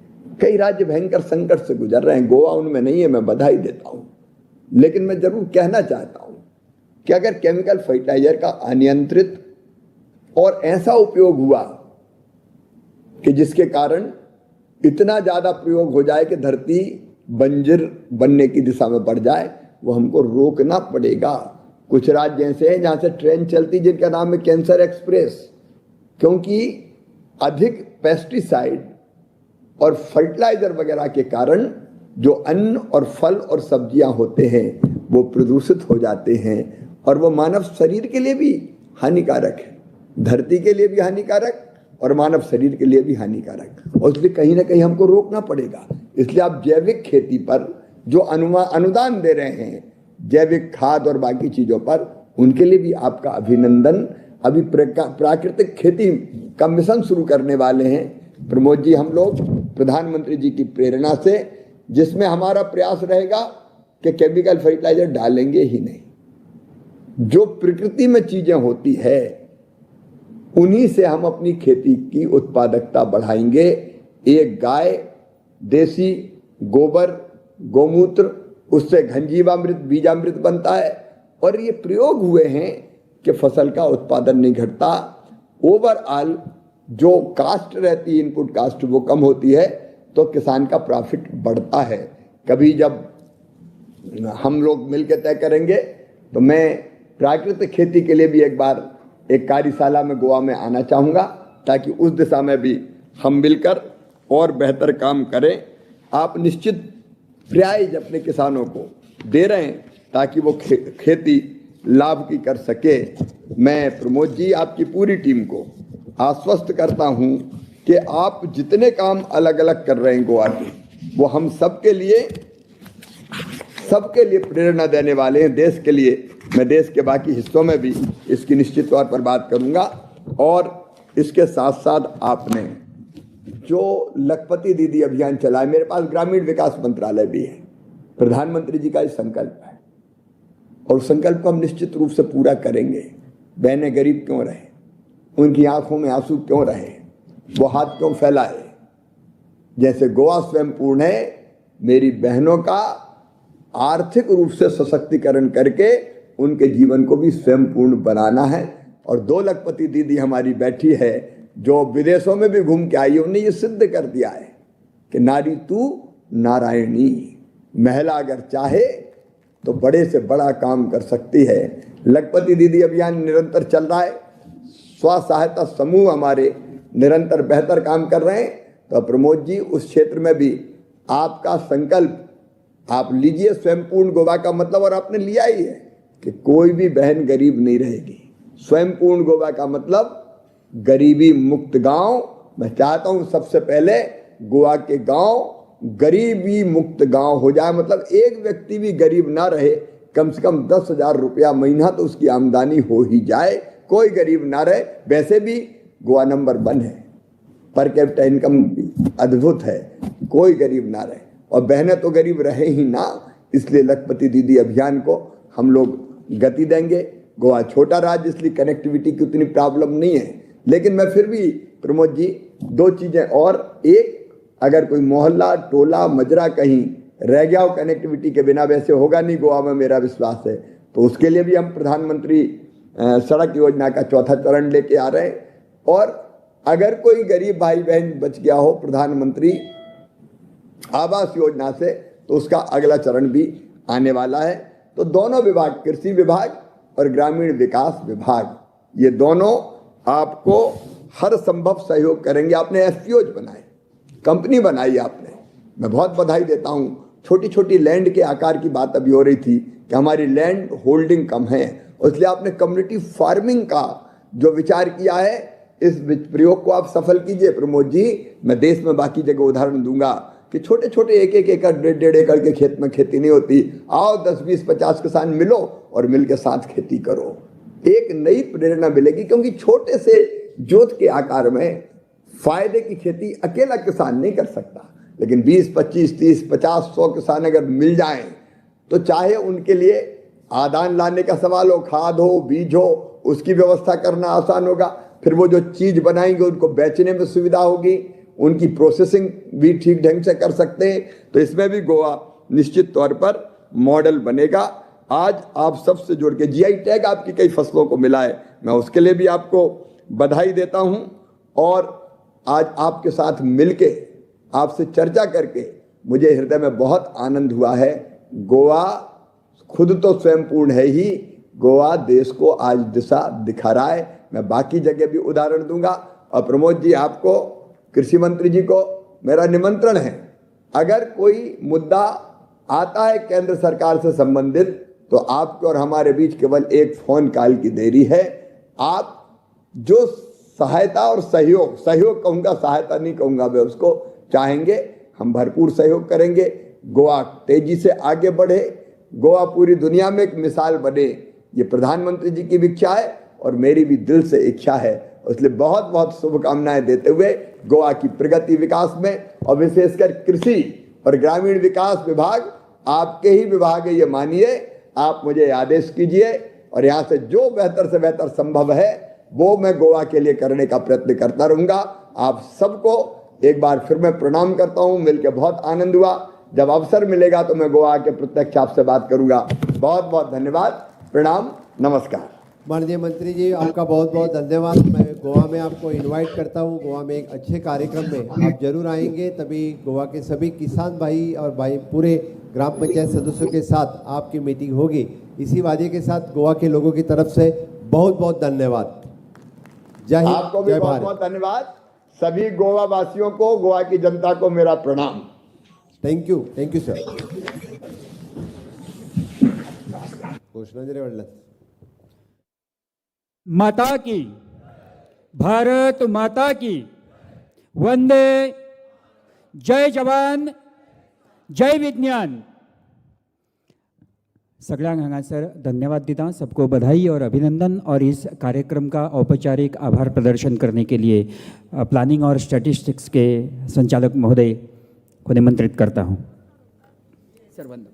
कई राज्य भयंकर संकट से गुजर रहे हैं, गोवा उनमें नहीं है, मैं बधाई देता हूं। लेकिन मैं जरूर कहना चाहता हूं कि अगर केमिकल फर्टिलाइजर का अनियंत्रित और ऐसा उपयोग हुआ कि जिसके कारण इतना ज्यादा प्रयोग हो जाए कि धरती बंजर बनने की दिशा में बढ़ जाए, वो हमको रोकना पड़ेगा। कुछ राज्य ऐसे हैं जहां से ट्रेन चलती जिनका नाम है कैंसर एक्सप्रेस, क्योंकि अधिक पेस्टिसाइड और फर्टिलाइजर वगैरह के कारण जो अन्न और फल और सब्जियां होते हैं वो प्रदूषित हो जाते हैं और वो मानव शरीर के लिए भी हानिकारक है, धरती के लिए भी हानिकारक और मानव शरीर के लिए भी हानिकारक। और इसलिए कहीं ना कहीं हमको रोकना पड़ेगा। इसलिए आप जैविक खेती पर जो अनुदान दे रहे हैं, जैविक खाद और बाकी चीजों पर, उनके लिए भी आपका अभिनंदन। अभी प्राकृतिक खेती का मिशन शुरू करने वाले हैं प्रमोद जी हम लोग, प्रधानमंत्री जी की प्रेरणा से, जिसमें हमारा प्रयास रहेगा कि केमिकल फर्टिलाइजर डालेंगे ही नहीं। जो प्रकृति में चीजें होती है उन्हीं से हम अपनी खेती की उत्पादकता बढ़ाएंगे। एक गाय, देसी गोबर, गोमूत्र, उससे घनजीवामृत, बीजामृत बनता है और ये प्रयोग हुए हैं कि फसल का उत्पादन नहीं घटता। ओवरऑल जो कास्ट रहती है, इनपुट कास्ट, वो कम होती है तो किसान का प्रॉफिट बढ़ता है। कभी जब हम लोग मिलकर तय करेंगे तो मैं प्राकृतिक खेती के लिए भी एक बार एक कार्यशाला में गोवा में आना चाहूँगा, ताकि उस दिशा में भी हम मिलकर और बेहतर काम करें। आप निश्चित प्राइज अपने किसानों को दे रहे हैं ताकि वो खेती लाभ की कर सके। मैं प्रमोद जी आपकी पूरी टीम को आश्वस्त करता हूं कि आप जितने काम अलग अलग कर रहे हैं गोवा के, वो हम सबके लिए प्रेरणा देने वाले हैं, देश के लिए। मैं देश के बाकी हिस्सों में भी इसकी निश्चित तौर पर बात करूंगा। और इसके साथ साथ आपने जो लखपति दीदी अभियान चलाया, मेरे पास ग्रामीण विकास मंत्रालय भी है, प्रधानमंत्री जी का ये संकल्प है और संकल्प को हम निश्चित रूप से पूरा करेंगे। बहनें गरीब क्यों रहे, उनकी आंखों में आंसू क्यों रहे, वो हाथ क्यों फैलाए। जैसे गोवा स्वयं पूर्ण है, मेरी बहनों का आर्थिक रूप से सशक्तिकरण करके उनके जीवन को भी स्वयं पूर्ण बनाना है। और 2 लखपति दीदी हमारी बैठी है जो विदेशों में भी घूम के आई है, उन्हें ये सिद्ध कर दिया है कि नारी तू नारायणी, महिला अगर चाहे तो बड़े से बड़ा काम कर सकती है। लखपति दीदी अभियान निरंतर चल रहा है, स्व सहायता समूह हमारे निरंतर बेहतर काम कर रहे हैं। तो प्रमोद जी उस क्षेत्र में भी आपका संकल्प आप लीजिए। स्वयं पूर्ण गोवा का मतलब, और आपने लिया ही है, कि कोई भी बहन गरीब नहीं रहेगी। स्वयं पूर्ण गोवा का मतलब गरीबी मुक्त गांव। मैं चाहता हूं सबसे पहले गोवा के गांव गरीबी मुक्त गांव हो जाए, मतलब एक व्यक्ति भी गरीब ना रहे, कम से कम 10,000 रुपया महीना तो उसकी आमदनी हो ही जाए, कोई गरीब ना रहे। वैसे भी गोवा नंबर 1 है, पर कैपिटा इनकम अद्भुत है, कोई गरीब ना रहे, और बहनें तो गरीब रहे ही ना। इसलिए लखपति दीदी अभियान को हम लोग गति देंगे। गोवा छोटा राज्य, इसलिए कनेक्टिविटी की उतनी प्रॉब्लम नहीं है, लेकिन मैं फिर भी प्रमोद जी 2 चीज़ें और, एक, अगर कोई मोहल्ला, टोला, मजरा कहीं रह गया हो कनेक्टिविटी के बिना, वैसे होगा नहीं गोवा में, मेरा विश्वास है, तो उसके लिए भी हम प्रधानमंत्री सड़क योजना का 4था चरण लेके आ रहे हैं। और अगर कोई गरीब भाई बहन बच गया हो प्रधानमंत्री आवास योजना से, तो उसका अगला चरण भी आने वाला है। तो दोनों विभाग, कृषि विभाग और ग्रामीण विकास विभाग, ये दोनों आपको हर संभव सहयोग करेंगे। आपने एफपीओज बनाए, कंपनी बनाई आपने, मैं बहुत बधाई देता हूँ। छोटी छोटी लैंड के आकार की बात अभी हो रही थी कि हमारी लैंड होल्डिंग कम है, इसलिए आपने कम्युनिटी फार्मिंग का जो विचार किया है, इस प्रयोग को आप सफल कीजिए प्रमोद जी। मैं देश में बाकी जगह उदाहरण दूंगा कि छोटे छोटे 1-1 एकड़ 1.5 एकड़ के खेत में खेती नहीं होती। आओ 10, 20, 50 किसान मिलो और मिल के साथ खेती करो, एक नई प्रेरणा मिलेगी। क्योंकि छोटे से जोत के आकार में फायदे की खेती अकेला किसान नहीं कर सकता, लेकिन 20, 25, 30, 50, 100 किसान अगर मिल जाएं, तो चाहे उनके लिए आदान लाने का सवाल हो, खाद हो, बीज हो, उसकी व्यवस्था करना आसान होगा। फिर वो जो चीज़ बनाएंगे उनको बेचने में सुविधा होगी, उनकी प्रोसेसिंग भी ठीक ढंग से कर सकते हैं। तो इसमें भी गोवा निश्चित तौर पर मॉडल बनेगा। आज आप सबसे जुड़ के जीआई टैग आपकी कई फसलों को मिला है, मैं उसके लिए भी आपको बधाई देता हूं। और आज आपके साथ मिलके, आपसे चर्चा करके मुझे हृदय में बहुत आनंद हुआ है। गोवा खुद तो स्वयं पूर्ण है ही, गोवा देश को आज दिशा दिखा रहा है। मैं बाकी जगह भी उदाहरण दूंगा। और प्रमोद जी, आपको, कृषि मंत्री जी को मेरा निमंत्रण है, अगर कोई मुद्दा आता है केंद्र सरकार से संबंधित, तो आपके और हमारे बीच केवल एक फोन कॉल की देरी है। आप जो सहायता और सहयोग कहूँगा, सहायता नहीं कहूँगा मैं उसको, चाहेंगे हम भरपूर सहयोग करेंगे। गोवा तेजी से आगे बढ़े, गोवा पूरी दुनिया में एक मिसाल बने, ये प्रधानमंत्री जी की भी इच्छा है और मेरी भी दिल से इच्छा है। इसलिए बहुत बहुत शुभकामनाएं देते हुए गोवा की प्रगति विकास में, और विशेषकर कृषि और ग्रामीण विकास विभाग आपके ही विभाग है, ये मानिए। आप मुझे आदेश कीजिए और यहाँ से जो बेहतर से बेहतर संभव है वो मैं गोवा के लिए करने का प्रयत्न करता रहूँगा। आप सबको एक बार फिर मैं प्रणाम करता हूँ, मिलकर बहुत आनंद हुआ। जब अवसर मिलेगा तो मैं गोवा के प्रत्यक्ष आपसे बात करूँगा। बहुत बहुत धन्यवाद, प्रणाम, नमस्कार। माननीय मंत्री जी, आपका बहुत बहुत धन्यवाद। मैं गोवा में आपको इनवाइट करता हूँ। गोवा में एक अच्छे कार्यक्रम में आप जरूर आएंगे, तभी गोवा के सभी किसान भाई और भाई पूरे ग्राम पंचायत सदस्यों के साथ आपकी मीटिंग होगी। इसी वादे के साथ गोवा के लोगों की तरफ से बहुत बहुत धन्यवाद। जय हिंद, आपको भी जय बहुत भारत। बहुत धन्यवाद। सभी गोवा वासियों को, गोवा की जनता को मेरा प्रणाम। Thank you sir. घोषणा जरे वाढलं। माता की, भारत माता की, वंदे, जय जवान, जय विज्ञान। सगळ्यांक हांगासर धन्यवाद दिता, सबको बधाई और अभिनंदन। और इस कार्यक्रम का औपचारिक आभार प्रदर्शन करने के लिए प्लानिंग और स्टैटिस्टिक्स के संचालक महोदय को निमंत्रित करता हूँ। सर वंदन।